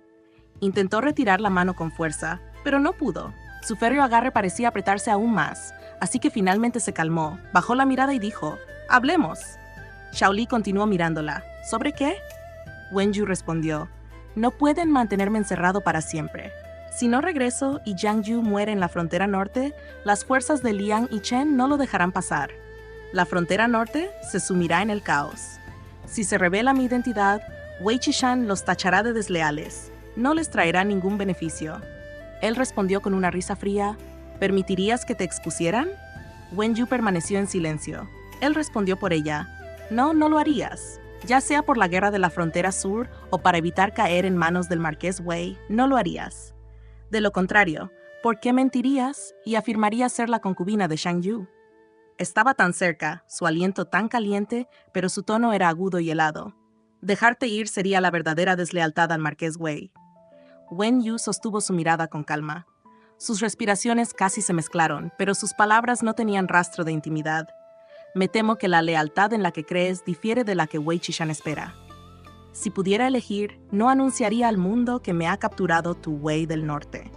Intentó retirar la mano con fuerza, pero no pudo. Su férreo agarre parecía apretarse aún más, así que finalmente se calmó, bajó la mirada y dijo, «Hablemos». Shaoli continuó mirándola. «¿Sobre qué?» Wen Yu respondió, «No pueden mantenerme encerrado para siempre. Si no regreso y Jiang Yu muere en la frontera norte, las fuerzas de Liang y Chen no lo dejarán pasar. La frontera norte se sumirá en el caos. Si se revela mi identidad, Wei Qishan los tachará de desleales. No les traerá ningún beneficio». Él respondió con una risa fría, «¿Permitirías que te expusieran?» Wen Yu permaneció en silencio. Él respondió por ella, «No, no lo harías. Ya sea por la guerra de la frontera sur o para evitar caer en manos del marqués Wei, no lo harías. De lo contrario, ¿por qué mentirías y afirmarías ser la concubina de Shang Yu?» Estaba tan cerca, su aliento tan caliente, pero su tono era agudo y helado. Dejarte ir sería la verdadera deslealtad al marqués Wei. Wen Yu sostuvo su mirada con calma. Sus respiraciones casi se mezclaron, pero sus palabras no tenían rastro de intimidad. «Me temo que la lealtad en la que crees difiere de la que Wei Qishan espera. Si pudiera elegir, no anunciaría al mundo que me ha capturado tu Wei del norte.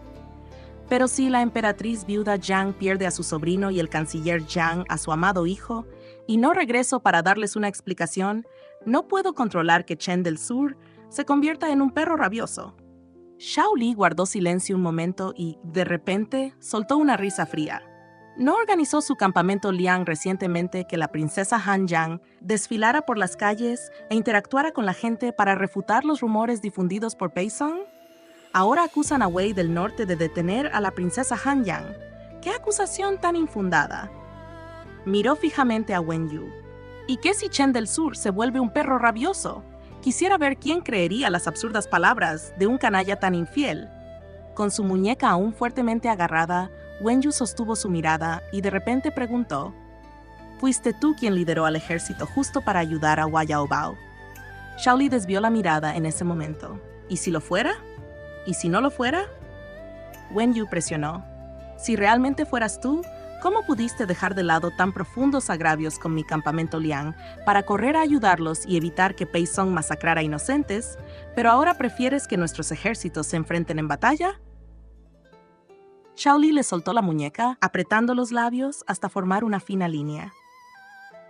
Pero si la emperatriz viuda Jiang pierde a su sobrino y el canciller Jiang a su amado hijo, y no regreso para darles una explicación, no puedo controlar que Chen del Sur se convierta en un perro rabioso». Shaoli guardó silencio un momento y, de repente, soltó una risa fría. ¿No organizó su campamento Liang recientemente que la princesa Han Yang desfilara por las calles e interactuara con la gente para refutar los rumores difundidos por Pei Song? Ahora acusan a Wei del norte de detener a la princesa Han Yang. ¿Qué acusación tan infundada? Miró fijamente a Wen Yu. ¿Y qué si Chen del Sur se vuelve un perro rabioso? Quisiera ver quién creería las absurdas palabras de un canalla tan infiel. Con su muñeca aún fuertemente agarrada, Wen Yu sostuvo su mirada y de repente preguntó, «¿Fuiste tú quien lideró al ejército justo para ayudar a Hua Yaobao?» Shaoli desvió la mirada en ese momento. ¿Y si lo fuera? ¿Y si no lo fuera? Wen Yu presionó. «Si realmente fueras tú, ¿cómo pudiste dejar de lado tan profundos agravios con mi campamento Liang para correr a ayudarlos y evitar que Pei Song masacrara inocentes, pero ahora prefieres que nuestros ejércitos se enfrenten en batalla?» Shaoli le soltó la muñeca, apretando los labios hasta formar una fina línea.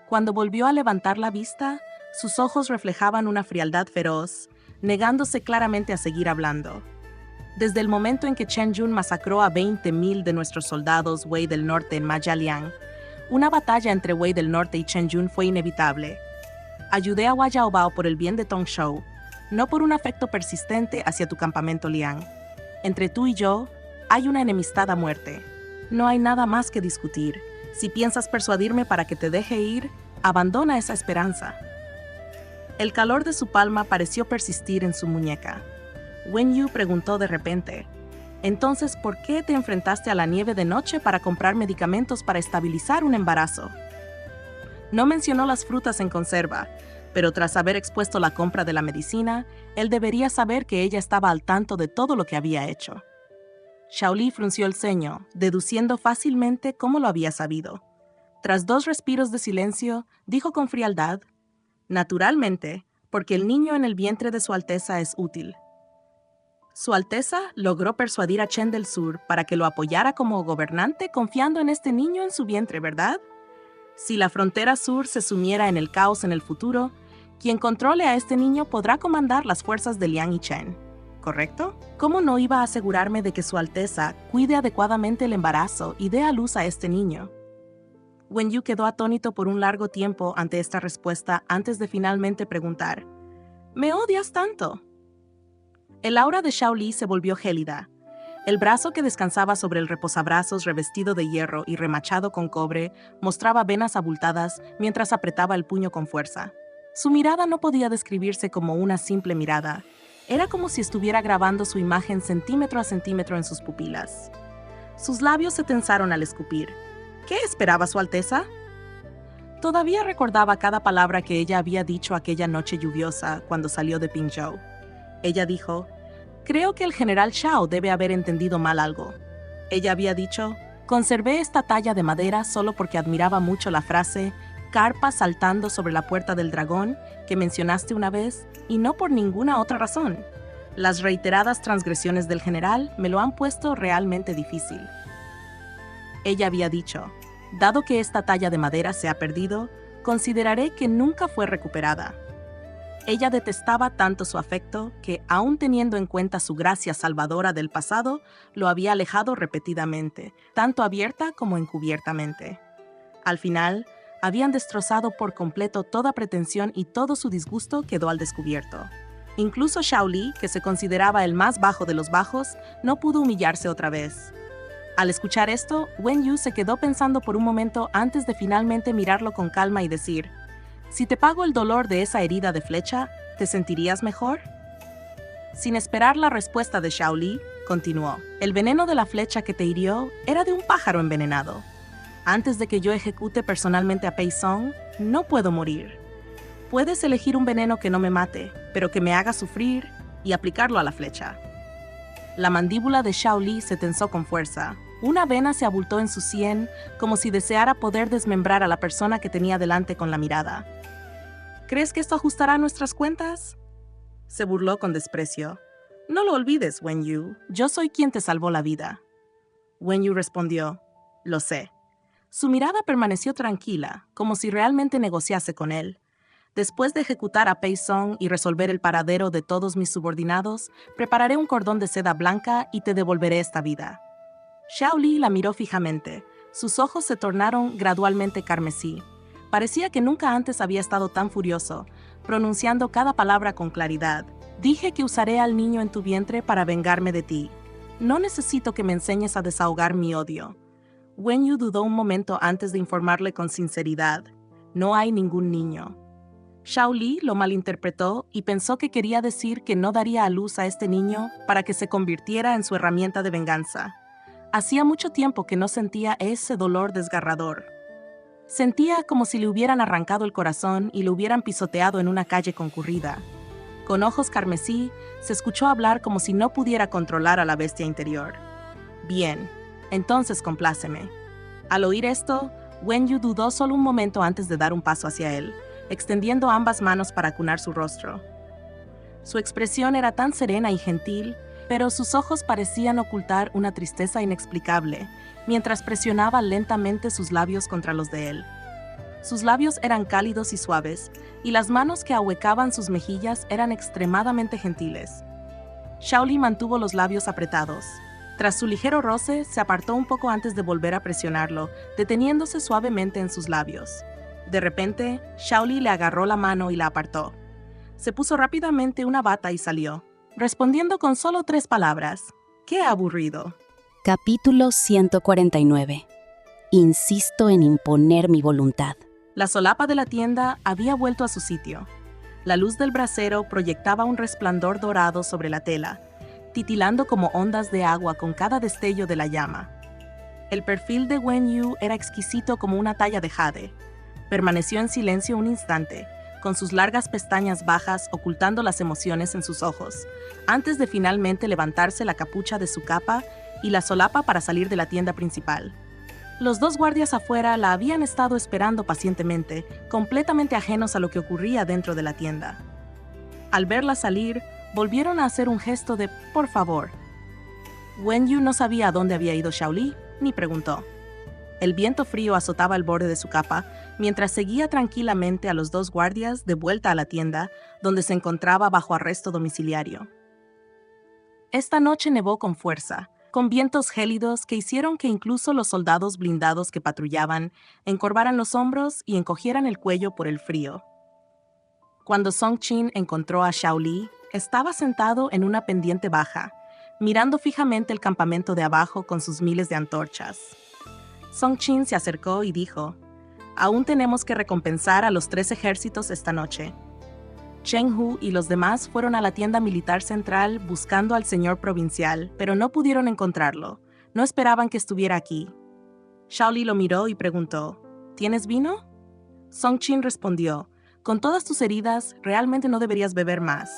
Cuando volvió a levantar la vista, sus ojos reflejaban una frialdad feroz, negándose claramente a seguir hablando. Desde el momento en que Chen Yun masacró a 20,000 de nuestros soldados Wei del Norte en Majaliang, una batalla entre Wei del Norte y Chen Yun fue inevitable. Ayudé a Hua Yaobao por el bien de Tongshou, no por un afecto persistente hacia tu campamento Liang. Entre tú y yo, hay una enemistad a muerte. No hay nada más que discutir. Si piensas persuadirme para que te deje ir, abandona esa esperanza. El calor de su palma pareció persistir en su muñeca. Wen Yu preguntó de repente, «Entonces, ¿por qué te enfrentaste a la nieve de noche para comprar medicamentos para estabilizar un embarazo?» No mencionó las frutas en conserva, pero tras haber expuesto la compra de la medicina, él debería saber que ella estaba al tanto de todo lo que había hecho. Shaoli frunció el ceño, deduciendo fácilmente cómo lo había sabido. Tras 2 respiros de silencio, dijo con frialdad, «Naturalmente, porque el niño en el vientre de Su Alteza es útil». Su Alteza logró persuadir a Chen del Sur para que lo apoyara como gobernante confiando en este niño en su vientre, ¿verdad? Si la frontera sur se sumiera en el caos en el futuro, quien controle a este niño podrá comandar las fuerzas de Liang y Chen, ¿correcto? ¿Cómo no iba a asegurarme de que Su Alteza cuide adecuadamente el embarazo y dé a luz a este niño? Wen Yu quedó atónito por un largo tiempo ante esta respuesta antes de finalmente preguntar, ¿me odias tanto? El aura de Shaoli se volvió gélida. El brazo que descansaba sobre el reposabrazos revestido de hierro y remachado con cobre mostraba venas abultadas mientras apretaba el puño con fuerza. Su mirada no podía describirse como una simple mirada. Era como si estuviera grabando su imagen centímetro a centímetro en sus pupilas. Sus labios se tensaron al escupir. ¿Qué esperaba Su Alteza? Todavía recordaba cada palabra que ella había dicho aquella noche lluviosa cuando salió de Pingzhou. Ella dijo, «Creo que el general Shao debe haber entendido mal algo». Ella había dicho, «Conservé esta talla de madera solo porque admiraba mucho la frase «carpa saltando sobre la puerta del dragón» que mencionaste una vez y no por ninguna otra razón. Las reiteradas transgresiones del general me lo han puesto realmente difícil». Ella había dicho, «Dado que esta talla de madera se ha perdido, consideraré que nunca fue recuperada». Ella detestaba tanto su afecto que, aun teniendo en cuenta su gracia salvadora del pasado, lo había alejado repetidamente, tanto abierta como encubiertamente. Al final, habían destrozado por completo toda pretensión y todo su disgusto quedó al descubierto. Incluso Shaoli, que se consideraba el más bajo de los bajos, no pudo humillarse otra vez. Al escuchar esto, Wen Yu se quedó pensando por un momento antes de finalmente mirarlo con calma y decir, «Si te pago el dolor de esa herida de flecha, ¿te sentirías mejor?» Sin esperar la respuesta de Shaoli, continuó, «El veneno de la flecha que te hirió era de un pájaro envenenado. Antes de que yo ejecute personalmente a Pei Song, no puedo morir. Puedes elegir un veneno que no me mate, pero que me haga sufrir y aplicarlo a la flecha». La mandíbula de Shaoli se tensó con fuerza. Una vena se abultó en su sien, como si deseara poder desmembrar a la persona que tenía delante con la mirada. ¿Crees que esto ajustará nuestras cuentas? Se burló con desprecio. No lo olvides, Wen Yu. Yo soy quien te salvó la vida. Wen Yu respondió, lo sé. Su mirada permaneció tranquila, como si realmente negociase con él. Después de ejecutar a Pei Song y resolver el paradero de todos mis subordinados, prepararé un cordón de seda blanca y te devolveré esta vida. Shaoli la miró fijamente. Sus ojos se tornaron gradualmente carmesí. Parecía que nunca antes había estado tan furioso, pronunciando cada palabra con claridad. Dije que usaré al niño en tu vientre para vengarme de ti. No necesito que me enseñes a desahogar mi odio. Wen Yu dudó un momento antes de informarle con sinceridad. No hay ningún niño. Shaoli lo malinterpretó y pensó que quería decir que no daría a luz a este niño para que se convirtiera en su herramienta de venganza. Hacía mucho tiempo que no sentía ese dolor desgarrador. Sentía como si le hubieran arrancado el corazón y lo hubieran pisoteado en una calle concurrida. Con ojos carmesí, se escuchó hablar como si no pudiera controlar a la bestia interior. Bien, entonces compláceme. Al oír esto, Wen Yu dudó solo un momento antes de dar un paso hacia él, extendiendo ambas manos para acunar su rostro. Su expresión era tan serena y gentil, pero sus ojos parecían ocultar una tristeza inexplicable, mientras presionaba lentamente sus labios contra los de él. Sus labios eran cálidos y suaves, y las manos que ahuecaban sus mejillas eran extremadamente gentiles. Shaoli mantuvo los labios apretados. Tras su ligero roce, se apartó un poco antes de volver a presionarlo, deteniéndose suavemente en sus labios. De repente, Shaoli le agarró la mano y la apartó. Se puso rápidamente una bata y salió, respondiendo con solo 3 palabras. ¡Qué aburrido! Capítulo 149. Insisto en imponer mi voluntad. La solapa de la tienda había vuelto a su sitio. La luz del brasero proyectaba un resplandor dorado sobre la tela, titilando como ondas de agua con cada destello de la llama. El perfil de Wen Yu era exquisito como una talla de jade. Permaneció en silencio un instante, con sus largas pestañas bajas ocultando las emociones en sus ojos, antes de finalmente levantarse la capucha de su capa y la solapa para salir de la tienda principal. Los 2 guardias afuera la habían estado esperando pacientemente, completamente ajenos a lo que ocurría dentro de la tienda. Al verla salir, volvieron a hacer un gesto de «por favor». Wen Yu no sabía a dónde había ido Shaoli, ni preguntó. El viento frío azotaba el borde de su capa, mientras seguía tranquilamente a los 2 guardias de vuelta a la tienda, donde se encontraba bajo arresto domiciliario. Esta noche nevó con fuerza, con vientos gélidos que hicieron que incluso los soldados blindados que patrullaban encorvaran los hombros y encogieran el cuello por el frío. Cuando Song Qin encontró a Shaoli, estaba sentado en una pendiente baja, mirando fijamente el campamento de abajo con sus miles de antorchas. Song Qin se acercó y dijo, «Aún tenemos que recompensar a los 3 ejércitos esta noche». Cheng Hu y los demás fueron a la tienda militar central buscando al señor provincial, pero no pudieron encontrarlo. No esperaban que estuviera aquí. Shaoli lo miró y preguntó, «¿Tienes vino?» Song Qin respondió, «Con todas tus heridas, realmente no deberías beber más».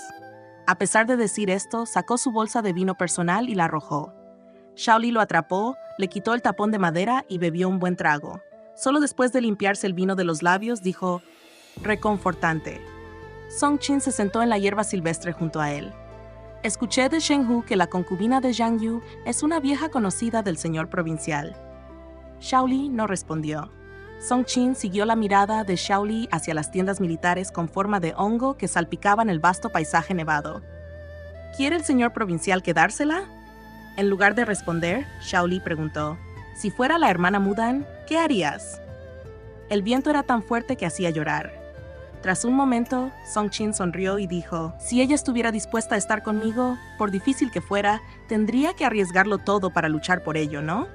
A pesar de decir esto, sacó su bolsa de vino personal y la arrojó. Shaoli lo atrapó, le quitó el tapón de madera y bebió un buen trago. Solo después de limpiarse el vino de los labios, dijo, «Reconfortante». Song Qin se sentó en la hierba silvestre junto a él. «Escuché de Cheng Hu que la concubina de Zhang Yu es una vieja conocida del señor provincial». Shaoli no respondió. Song Qin siguió la mirada de Shaoli hacia las tiendas militares con forma de hongo que salpicaban el vasto paisaje nevado. «¿Quiere el señor provincial quedársela?» En lugar de responder, Shaoli preguntó, «Si fuera la hermana Mudan, ¿qué harías?» El viento era tan fuerte que hacía llorar. Tras un momento, Song Qin sonrió y dijo, «Si ella estuviera dispuesta a estar conmigo, por difícil que fuera, tendría que arriesgarlo todo para luchar por ello, ¿no?»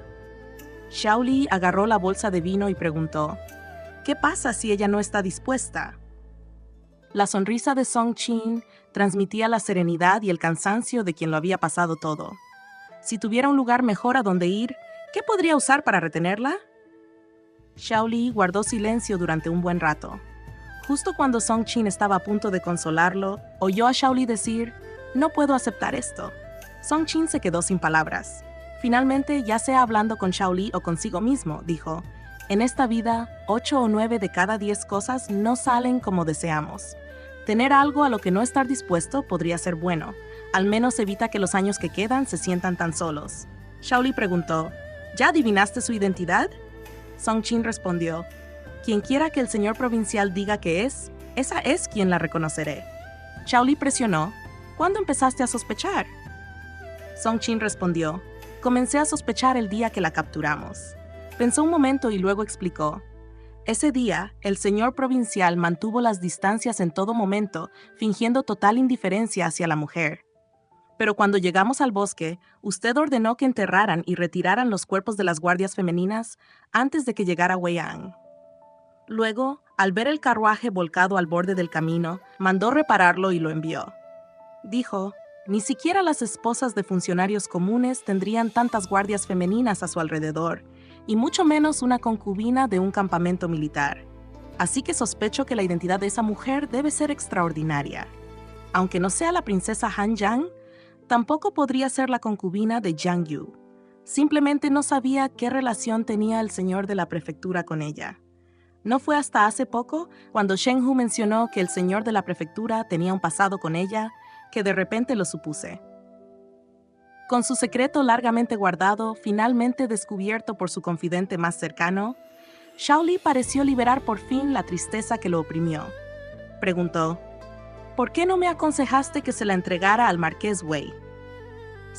Shaoli agarró la bolsa de vino y preguntó, «¿Qué pasa si ella no está dispuesta?» La sonrisa de Song Qin transmitía la serenidad y el cansancio de quien lo había pasado todo. Si tuviera un lugar mejor a donde ir, ¿qué podría usar para retenerla? Shaoli guardó silencio durante un buen rato. Justo cuando Song Qin estaba a punto de consolarlo, oyó a Shaoli decir, «No puedo aceptar esto». Song Qin se quedó sin palabras. Finalmente, ya sea hablando con Shaoli o consigo mismo, dijo, «En esta vida, 8 o 9 de cada 10 cosas no salen como deseamos. Tener algo a lo que no estar dispuesto podría ser bueno. Al menos evita que los años que quedan se sientan tan solos». Shaoli preguntó, «¿Ya adivinaste su identidad?» Song Qin respondió, «Quien quiera que el señor provincial diga que es, esa es quien la reconoceré». Shaoli presionó, «¿Cuándo empezaste a sospechar?» Song Qin respondió, «Comencé a sospechar el día que la capturamos». Pensó un momento y luego explicó, «Ese día, el señor provincial mantuvo las distancias en todo momento, fingiendo total indiferencia hacia la mujer. Pero cuando llegamos al bosque, usted ordenó que enterraran y retiraran los cuerpos de las guardias femeninas antes de que llegara Wei Ang. Luego, al ver el carruaje volcado al borde del camino, mandó repararlo y lo envió. Dijo, ni siquiera las esposas de funcionarios comunes tendrían tantas guardias femeninas a su alrededor, y mucho menos una concubina de un campamento militar. Así que sospecho que la identidad de esa mujer debe ser extraordinaria. Aunque no sea la princesa Han Yang, tampoco podría ser la concubina de Zhang Yu. Simplemente no sabía qué relación tenía el señor de la prefectura con ella. No fue hasta hace poco, cuando Cheng Hu mencionó que el señor de la prefectura tenía un pasado con ella, que de repente lo supuse. Con su secreto largamente guardado, finalmente descubierto por su confidente más cercano, Shaoli pareció liberar por fin la tristeza que lo oprimió. Preguntó, ¿por qué no me aconsejaste que se la entregara al marqués Wei?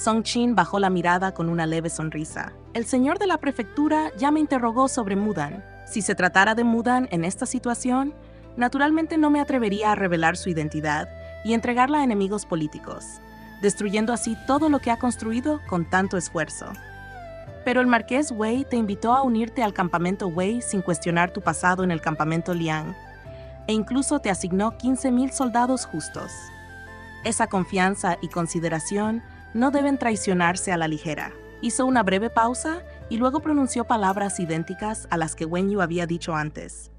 Song Chin bajó la mirada con una leve sonrisa. El señor de la prefectura ya me interrogó sobre Mudan. Si se tratara de Mudan en esta situación, naturalmente no me atrevería a revelar su identidad y entregarla a enemigos políticos, destruyendo así todo lo que ha construido con tanto esfuerzo. Pero el marqués Wei te invitó a unirte al campamento Wei sin cuestionar tu pasado en el campamento Liang, e incluso te asignó 15,000 soldados justos. Esa confianza y consideración no deben traicionarse a la ligera. Hizo una breve pausa y luego pronunció palabras idénticas a las que Wen Yu había dicho antes.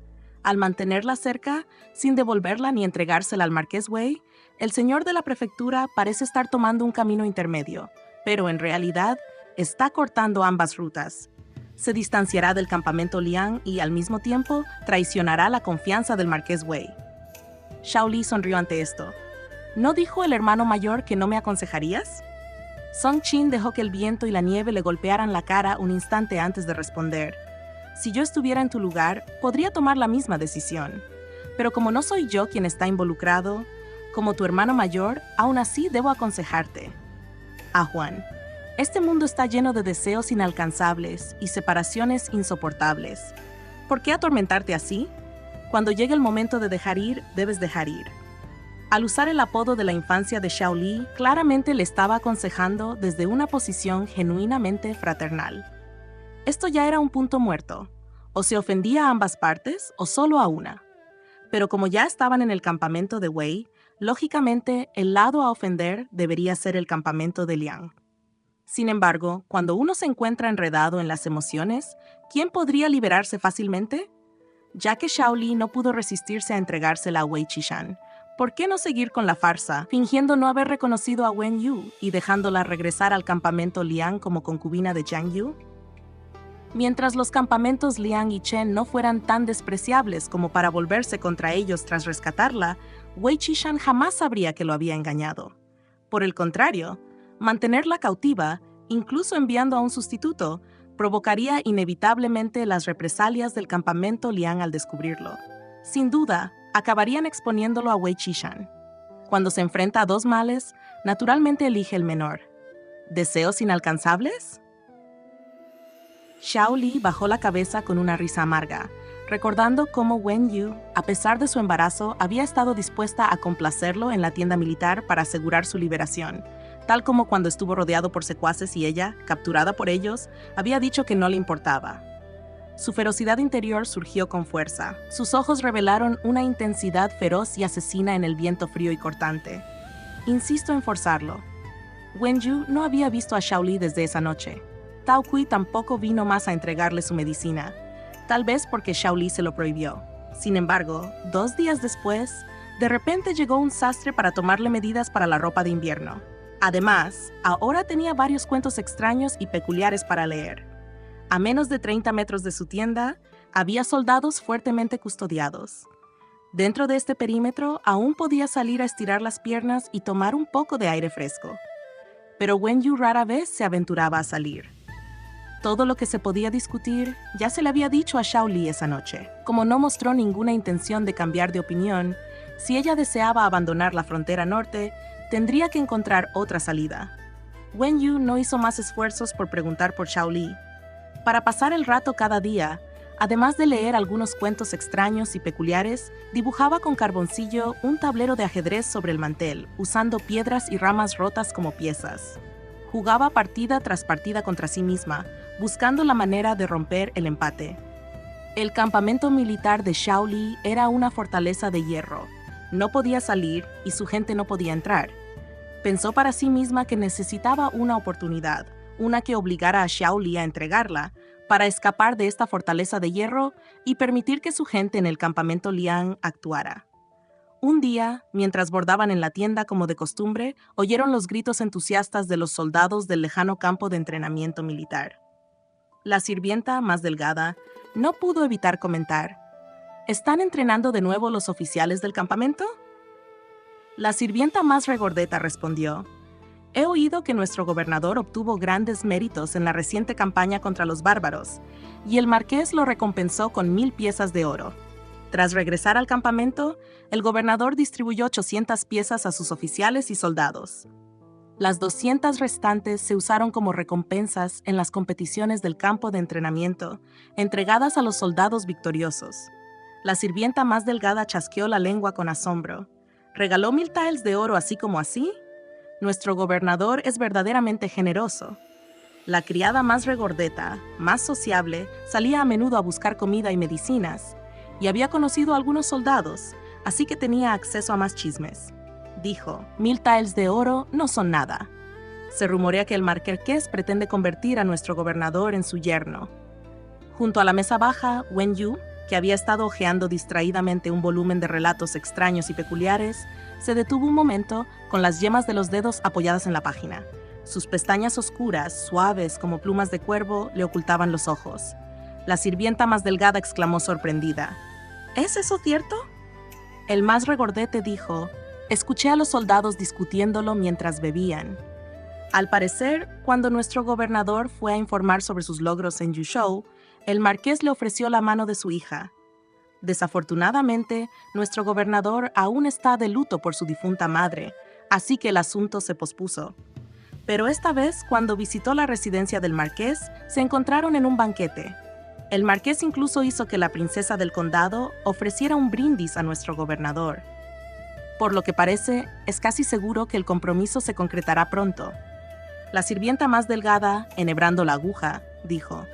Al mantenerla cerca, sin devolverla ni entregársela al marqués Wei, el señor de la prefectura parece estar tomando un camino intermedio, pero en realidad está cortando ambas rutas. Se distanciará del campamento Liang y, al mismo tiempo, traicionará la confianza del marqués Wei. Shao Li sonrió ante esto. ¿No dijo el hermano mayor que no me aconsejarías? Song Chin dejó que el viento y la nieve le golpearan la cara un instante antes de responder. Si yo estuviera en tu lugar, podría tomar la misma decisión. Pero como no soy yo quien está involucrado, como tu hermano mayor, aún así debo aconsejarte. A Juan. Este mundo está lleno de deseos inalcanzables y separaciones insoportables. ¿Por qué atormentarte así? Cuando llegue el momento de dejar ir, debes dejar ir. Al usar el apodo de la infancia de Shao Li, claramente le estaba aconsejando desde una posición genuinamente fraternal. Esto ya era un punto muerto. O se ofendía a ambas partes o solo a una. Pero como ya estaban en el campamento de Wei, lógicamente el lado a ofender debería ser el campamento de Liang. Sin embargo, cuando uno se encuentra enredado en las emociones, ¿quién podría liberarse fácilmente? Ya que Shao Li no pudo resistirse a entregársela a Wei Qishan, ¿por qué no seguir con la farsa, fingiendo no haber reconocido a Wen Yu y dejándola regresar al campamento Liang como concubina de Jiang Yu? Mientras los campamentos Liang y Chen no fueran tan despreciables como para volverse contra ellos tras rescatarla, Wei Qishan jamás sabría que lo había engañado. Por el contrario, mantenerla cautiva, incluso enviando a un sustituto, provocaría inevitablemente las represalias del campamento Liang al descubrirlo. Sin duda, acabarían exponiéndolo a Wei Qishan. Cuando se enfrenta a dos males, naturalmente elige el menor. ¿Deseos inalcanzables? Shao Li bajó la cabeza con una risa amarga, recordando cómo Wen Yu, a pesar de su embarazo, había estado dispuesta a complacerlo en la tienda militar para asegurar su liberación, tal como cuando estuvo rodeado por secuaces y ella, capturada por ellos, había dicho que no le importaba. Su ferocidad interior surgió con fuerza. Sus ojos revelaron una intensidad feroz y asesina en el viento frío y cortante. Insisto en forzarlo. Wen Yu no había visto a Shao Li desde esa noche. Tao Kui tampoco vino más a entregarle su medicina, tal vez porque Shao Li se lo prohibió. Sin embargo, 2 días después, de repente llegó un sastre para tomarle medidas para la ropa de invierno. Además, ahora tenía varios cuentos extraños y peculiares para leer. A menos de 30 metros de su tienda, había soldados fuertemente custodiados. Dentro de este perímetro, aún podía salir a estirar las piernas y tomar un poco de aire fresco. Pero Wen Yu rara vez se aventuraba a salir. Todo lo que se podía discutir ya se le había dicho a Shao Li esa noche. Como no mostró ninguna intención de cambiar de opinión, si ella deseaba abandonar la frontera norte, tendría que encontrar otra salida. Wen Yu no hizo más esfuerzos por preguntar por Shao Li. Para pasar el rato cada día, además de leer algunos cuentos extraños y peculiares, dibujaba con carboncillo un tablero de ajedrez sobre el mantel, usando piedras y ramas rotas como piezas. Jugaba partida tras partida contra sí misma, buscando la manera de romper el empate. El campamento militar de Shao Li era una fortaleza de hierro. No podía salir y su gente no podía entrar. Pensó para sí misma que necesitaba una oportunidad, una que obligara a Shao Li a entregarla, para escapar de esta fortaleza de hierro y permitir que su gente en el campamento Liang actuara. Un día, mientras bordaban en la tienda como de costumbre, oyeron los gritos entusiastas de los soldados del lejano campo de entrenamiento militar. La sirvienta, más delgada, no pudo evitar comentar: ¿están entrenando de nuevo los oficiales del campamento? La sirvienta más regordeta respondió: he oído que nuestro gobernador obtuvo grandes méritos en la reciente campaña contra los bárbaros, y el marqués lo recompensó con 1000 piezas de oro. Tras regresar al campamento, el gobernador distribuyó 800 piezas a sus oficiales y soldados. Las 200 restantes se usaron como recompensas en las competiciones del campo de entrenamiento, entregadas a los soldados victoriosos. La sirvienta más delgada chasqueó la lengua con asombro. ¿Regaló 1000 taels de oro así como así? Nuestro gobernador es verdaderamente generoso. La criada más regordeta, más sociable, salía a menudo a buscar comida y medicinas, y había conocido a algunos soldados, así que tenía acceso a más chismes. Dijo, 1000 taels de oro no son nada. Se rumorea que el marqués pretende convertir a nuestro gobernador en su yerno. Junto a la mesa baja, Wen Yu, que había estado hojeando distraídamente un volumen de relatos extraños y peculiares, se detuvo un momento con las yemas de los dedos apoyadas en la página. Sus pestañas oscuras, suaves como plumas de cuervo, le ocultaban los ojos. La sirvienta más delgada exclamó sorprendida, ¿es eso cierto? El más regordete dijo, escuché a los soldados discutiéndolo mientras bebían. Al parecer, cuando nuestro gobernador fue a informar sobre sus logros en Yuzhou, el marqués le ofreció la mano de su hija. Desafortunadamente, nuestro gobernador aún está de luto por su difunta madre, así que el asunto se pospuso. Pero esta vez, cuando visitó la residencia del marqués, se encontraron en un banquete. El marqués incluso hizo que la princesa del condado ofreciera un brindis a nuestro gobernador. Por lo que parece, es casi seguro que el compromiso se concretará pronto. La sirvienta más delgada, enhebrando la aguja, dijo,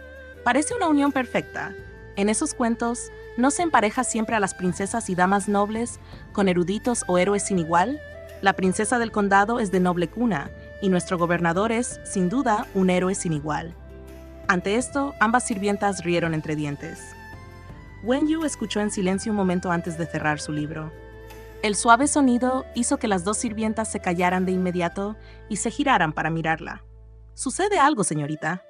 parece una unión perfecta. En esos cuentos, ¿no se empareja siempre a las princesas y damas nobles con eruditos o héroes sin igual? La princesa del condado es de noble cuna, y nuestro gobernador es, sin duda, un héroe sin igual. Ante esto, ambas sirvientas rieron entre dientes. Wen Yu escuchó en silencio un momento antes de cerrar su libro. El suave sonido hizo que las dos sirvientas se callaran de inmediato y se giraran para mirarla. «¿Sucede algo, señorita?»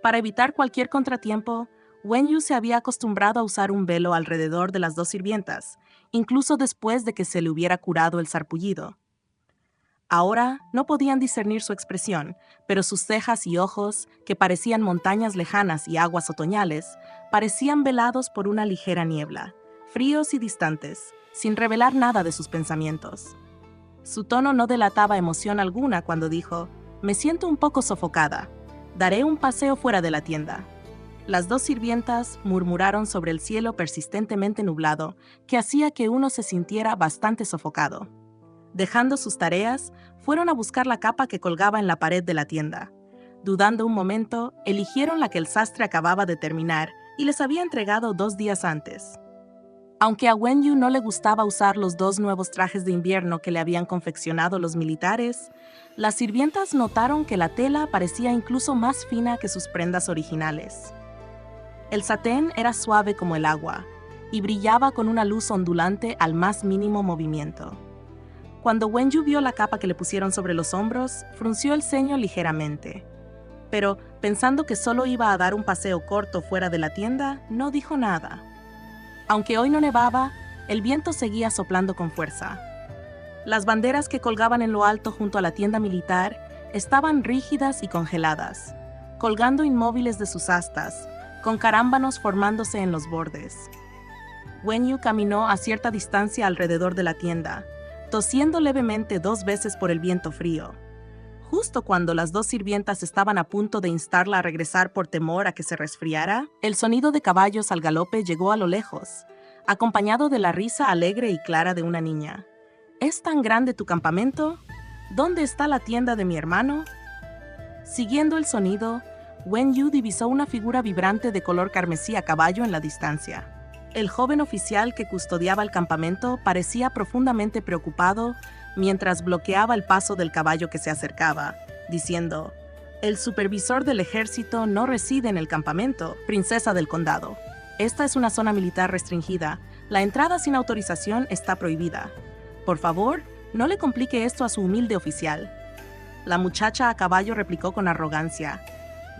Para evitar cualquier contratiempo, Wen Yu se había acostumbrado a usar un velo alrededor de las dos sirvientas, incluso después de que se le hubiera curado el sarpullido. Ahora no podían discernir su expresión, pero sus cejas y ojos, que parecían montañas lejanas y aguas otoñales, parecían velados por una ligera niebla, fríos y distantes, sin revelar nada de sus pensamientos. Su tono no delataba emoción alguna cuando dijo, «Me siento un poco sofocada. Daré un paseo fuera de la tienda». Las dos sirvientas murmuraron sobre el cielo persistentemente nublado, que hacía que uno se sintiera bastante sofocado. Dejando sus tareas, fueron a buscar la capa que colgaba en la pared de la tienda. Dudando un momento, eligieron la que el sastre acababa de terminar y les había entregado 2 días antes. Aunque a Wen Yu no le gustaba usar los 2 nuevos trajes de invierno que le habían confeccionado los militares, las sirvientas notaron que la tela parecía incluso más fina que sus prendas originales. El satén era suave como el agua y brillaba con una luz ondulante al más mínimo movimiento. Cuando Wen Yu vio la capa que le pusieron sobre los hombros, frunció el ceño ligeramente. Pero, pensando que solo iba a dar un paseo corto fuera de la tienda, no dijo nada. Aunque hoy no nevaba, el viento seguía soplando con fuerza. Las banderas que colgaban en lo alto junto a la tienda militar estaban rígidas y congeladas, colgando inmóviles de sus astas, con carámbanos formándose en los bordes. Wen Yu caminó a cierta distancia alrededor de la tienda, tosiendo levemente 2 veces por el viento frío. Justo cuando las 2 sirvientas estaban a punto de instarla a regresar por temor a que se resfriara, el sonido de caballos al galope llegó a lo lejos, acompañado de la risa alegre y clara de una niña. ¿Es tan grande tu campamento? ¿Dónde está la tienda de mi hermano? Siguiendo el sonido, Wen Yu divisó una figura vibrante de color carmesí a caballo en la distancia. El joven oficial que custodiaba el campamento parecía profundamente preocupado mientras bloqueaba el paso del caballo que se acercaba, diciendo, «El supervisor del ejército no reside en el campamento, princesa del condado. Esta es una zona militar restringida. La entrada sin autorización está prohibida. Por favor, no le complique esto a su humilde oficial». La muchacha a caballo replicó con arrogancia,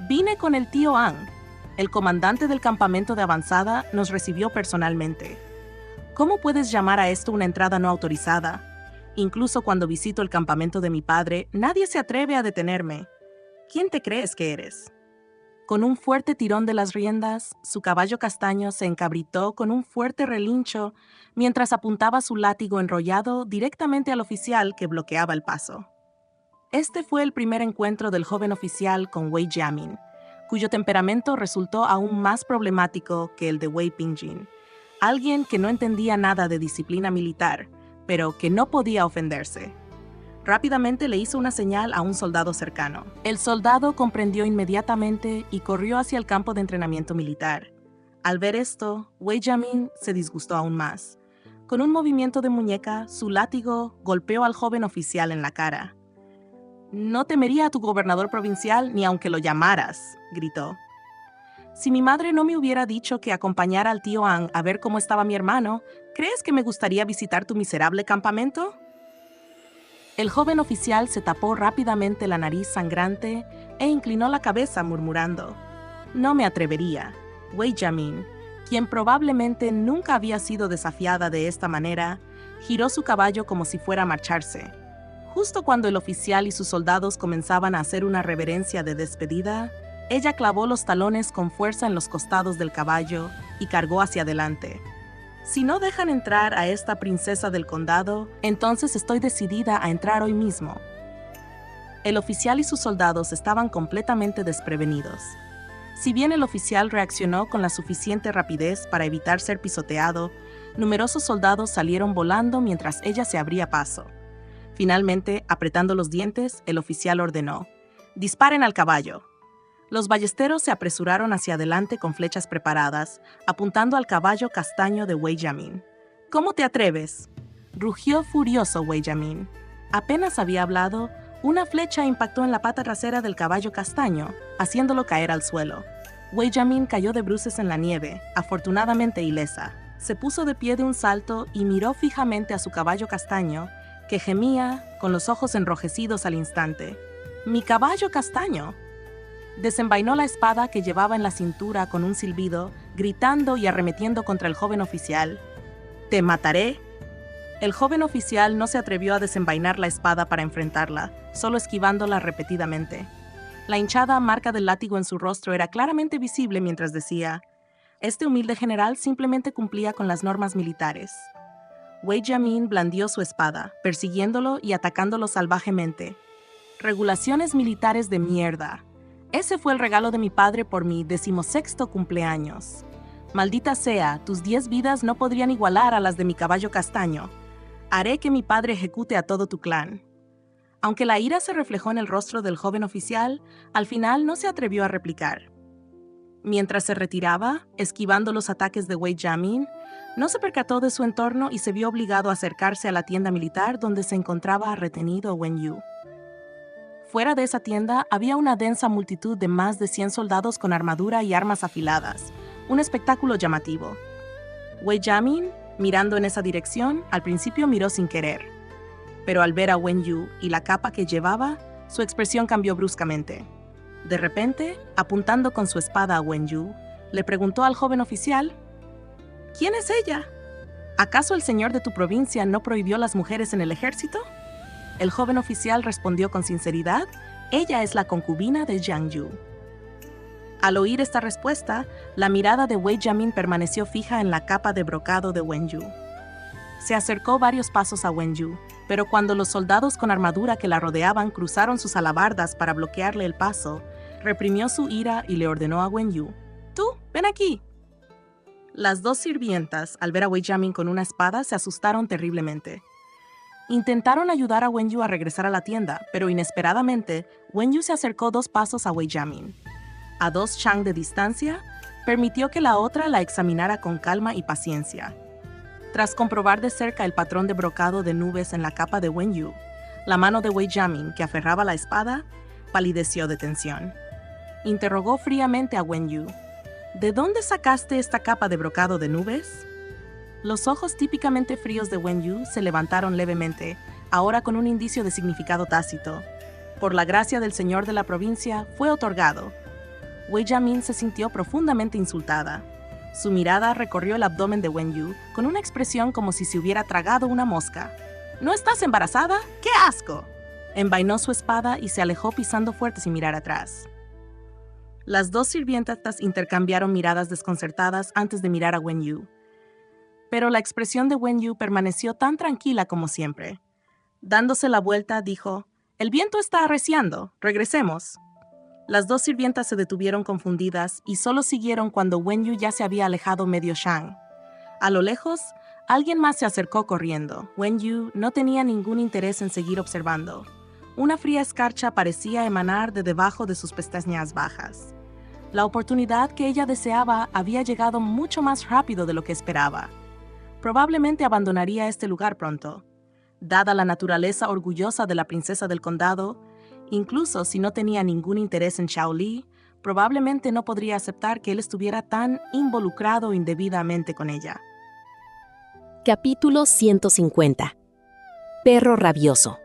«Vine con el tío Ang. El comandante del campamento de avanzada nos recibió personalmente. ¿Cómo puedes llamar a esto una entrada no autorizada? Incluso cuando visito el campamento de mi padre, nadie se atreve a detenerme. ¿Quién te crees que eres?» Con un fuerte tirón de las riendas, su caballo castaño se encabritó con un fuerte relincho mientras apuntaba su látigo enrollado directamente al oficial que bloqueaba el paso. Este fue el primer encuentro del joven oficial con Wei Jiamin, cuyo temperamento resultó aún más problemático que el de Wei Pingjin, alguien que no entendía nada de disciplina militar, pero que no podía ofenderse. Rápidamente le hizo una señal a un soldado cercano. El soldado comprendió inmediatamente y corrió hacia el campo de entrenamiento militar. Al ver esto, Wei Jiamin se disgustó aún más. Con un movimiento de muñeca, su látigo golpeó al joven oficial en la cara. «No temería a tu gobernador provincial ni aunque lo llamaras», gritó. «Si mi madre no me hubiera dicho que acompañara al tío Ang a ver cómo estaba mi hermano, ¿crees que me gustaría visitar tu miserable campamento?» El joven oficial se tapó rápidamente la nariz sangrante e inclinó la cabeza murmurando: «No me atrevería». Wei Jiamin, quien probablemente nunca había sido desafiada de esta manera, giró su caballo como si fuera a marcharse. Justo cuando el oficial y sus soldados comenzaban a hacer una reverencia de despedida, ella clavó los talones con fuerza en los costados del caballo y cargó hacia adelante. «Si no dejan entrar a esta princesa del condado, entonces estoy decidida a entrar hoy mismo». El oficial y sus soldados estaban completamente desprevenidos. Si bien el oficial reaccionó con la suficiente rapidez para evitar ser pisoteado, numerosos soldados salieron volando mientras ella se abría paso. Finalmente, apretando los dientes, el oficial ordenó: «Disparen al caballo». Los ballesteros se apresuraron hacia adelante con flechas preparadas, apuntando al caballo castaño de Wei Jiamin. «¿Cómo te atreves?», rugió furioso Wei Jiamin. Apenas había hablado, una flecha impactó en la pata trasera del caballo castaño, haciéndolo caer al suelo. Wei Jiamin cayó de bruces en la nieve, afortunadamente ilesa. Se puso de pie de un salto y miró fijamente a su caballo castaño, que gemía, con los ojos enrojecidos al instante. «¡Mi caballo castaño!». Desenvainó la espada que llevaba en la cintura con un silbido, gritando y arremetiendo contra el joven oficial. «¡Te mataré!». El joven oficial no se atrevió a desenvainar la espada para enfrentarla, solo esquivándola repetidamente. La hinchada marca del látigo en su rostro era claramente visible mientras decía: «Este humilde general simplemente cumplía con las normas militares». Wei Jiamin blandió su espada, persiguiéndolo y atacándolo salvajemente. «Regulaciones militares de mierda. Ese fue el regalo de mi padre por mi 16º cumpleaños. Maldita sea, tus 10 vidas no podrían igualar a las de mi caballo castaño. Haré que mi padre ejecute a todo tu clan». Aunque la ira se reflejó en el rostro del joven oficial, al final no se atrevió a replicar. Mientras se retiraba, esquivando los ataques de Wei Jiamin, no se percató de su entorno y se vio obligado a acercarse a la tienda militar donde se encontraba retenido Wen Yu. Fuera de esa tienda había una densa multitud de más de 100 soldados con armadura y armas afiladas, un espectáculo llamativo. Wei Jiamin, mirando en esa dirección, al principio miró sin querer, pero al ver a Wen Yu y la capa que llevaba, su expresión cambió bruscamente. De repente, apuntando con su espada a Wen Yu, le preguntó al joven oficial: «¿Quién es ella? ¿Acaso el señor de tu provincia no prohibió las mujeres en el ejército?». El joven oficial respondió con sinceridad: «Ella es la concubina de Jiang Yu». Al oír esta respuesta, la mirada de Wei Jiamin permaneció fija en la capa de brocado de Wen Yu. Se acercó varios pasos a Wen Yu, pero cuando los soldados con armadura que la rodeaban cruzaron sus alabardas para bloquearle el paso, reprimió su ira y le ordenó a Wen Yu: «Tú, ven aquí». Las dos sirvientas, al ver a Wei Jiamin con una espada, se asustaron terriblemente. Intentaron ayudar a Wen Yu a regresar a la tienda, pero inesperadamente, Wen Yu se acercó 2 pasos a Wei Jiamin. A 2 chang de distancia, permitió que la otra la examinara con calma y paciencia. Tras comprobar de cerca el patrón de brocado de nubes en la capa de Wen Yu, la mano de Wei Jiamin, que aferraba la espada, palideció de tensión. Interrogó fríamente a Wen Yu: «¿De dónde sacaste esta capa de brocado de nubes?». Los ojos típicamente fríos de Wen Yu se levantaron levemente, ahora con un indicio de significado tácito. Por la gracia del señor de la provincia, fue otorgado. Wei Jiamin se sintió profundamente insultada. Su mirada recorrió el abdomen de Wen Yu con una expresión como si se hubiera tragado una mosca. «¿No estás embarazada? ¡Qué asco!». Envainó su espada y se alejó pisando fuerte sin mirar atrás. Las 2 sirvientas intercambiaron miradas desconcertadas antes de mirar a Wen Yu. Pero la expresión de Wen Yu permaneció tan tranquila como siempre. Dándose la vuelta, dijo: El viento está arreciando. Regresemos. Las dos sirvientas se detuvieron confundidas y solo siguieron cuando Wenyu ya se había alejado medio shang. A lo lejos, alguien más se acercó corriendo. Wenyu no tenía ningún interés en seguir observando. Una fría escarcha parecía emanar de debajo de sus pestañas bajas. La oportunidad que ella deseaba había llegado mucho más rápido de lo que esperaba. Probablemente abandonaría este lugar pronto. Dada la naturaleza orgullosa de la princesa del condado, incluso si no tenía ningún interés en Shaoli, probablemente no podría aceptar que él estuviera tan involucrado indebidamente con ella. Capítulo 150. Perro rabioso.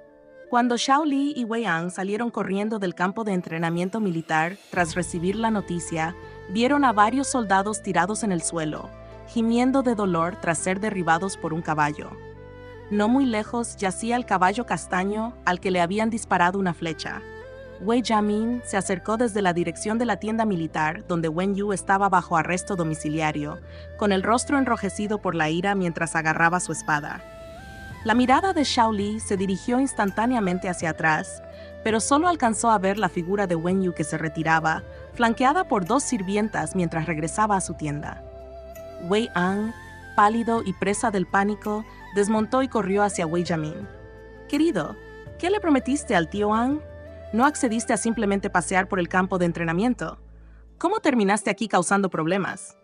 Cuando Shaoli y Wei Ang salieron corriendo del campo de entrenamiento militar tras recibir la noticia, vieron a varios soldados tirados en el suelo, gimiendo de dolor tras ser derribados por un caballo. No muy lejos yacía el caballo castaño al que le habían disparado una flecha. Wei Jiamin se acercó desde la dirección de la tienda militar donde Wen Yu estaba bajo arresto domiciliario, con el rostro enrojecido por la ira mientras agarraba su espada. La mirada de Shaoli se dirigió instantáneamente hacia atrás, pero solo alcanzó a ver la figura de Wen Yu que se retiraba, flanqueada por dos sirvientas mientras regresaba a su tienda. Wei Ang, pálido y presa del pánico, desmontó y corrió hacia Wei Jiamin. «Querido, ¿qué le prometiste al tío Ang? No accediste a simplemente pasear por el campo de entrenamiento. ¿Cómo terminaste aquí causando problemas?»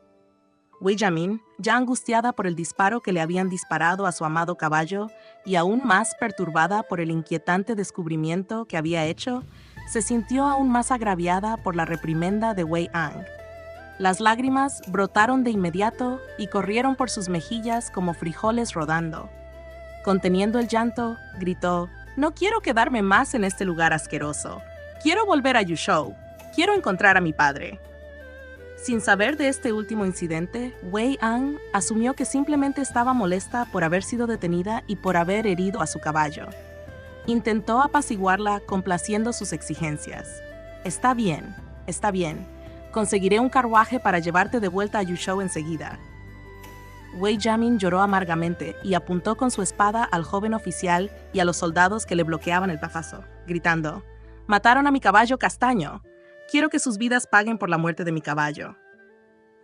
Wei Jiamin, ya angustiada por el disparo que le habían disparado a su amado caballo y aún más perturbada por el inquietante descubrimiento que había hecho, se sintió aún más agraviada por la reprimenda de Wei Ang. Las lágrimas brotaron de inmediato y corrieron por sus mejillas como frijoles rodando. Conteniendo el llanto, gritó: «No quiero quedarme más en este lugar asqueroso. Quiero volver a Yuzhou. Quiero encontrar a mi padre». Sin saber de este último incidente, Wei Ang asumió que simplemente estaba molesta por haber sido detenida y por haber herido a su caballo. Intentó apaciguarla complaciendo sus exigencias. Está bien. Conseguiré un carruaje para llevarte de vuelta a Yuzhou enseguida». Wei Jiamin lloró amargamente y apuntó con su espada al joven oficial y a los soldados que le bloqueaban el paso, gritando: «Mataron a mi caballo castaño. Quiero que sus vidas paguen por la muerte de mi caballo».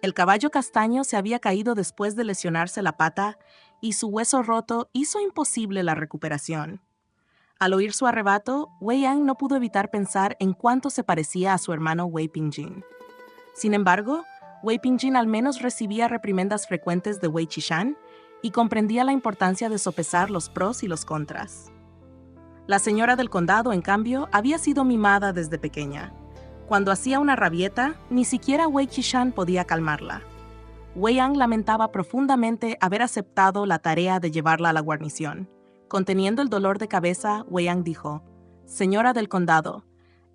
El caballo castaño se había caído después de lesionarse la pata y su hueso roto hizo imposible la recuperación. Al oír su arrebato, Wei Ang no pudo evitar pensar en cuánto se parecía a su hermano Wei Pingjin. Sin embargo, Wei Pingjin al menos recibía reprimendas frecuentes de Wei Qishan y comprendía la importancia de sopesar los pros y los contras. La señora del condado, en cambio, había sido mimada desde pequeña. Cuando hacía una rabieta, ni siquiera Wei Qishan podía calmarla. Wei Ang lamentaba profundamente haber aceptado la tarea de llevarla a la guarnición. Conteniendo el dolor de cabeza, Wei Ang dijo: «Señora del condado,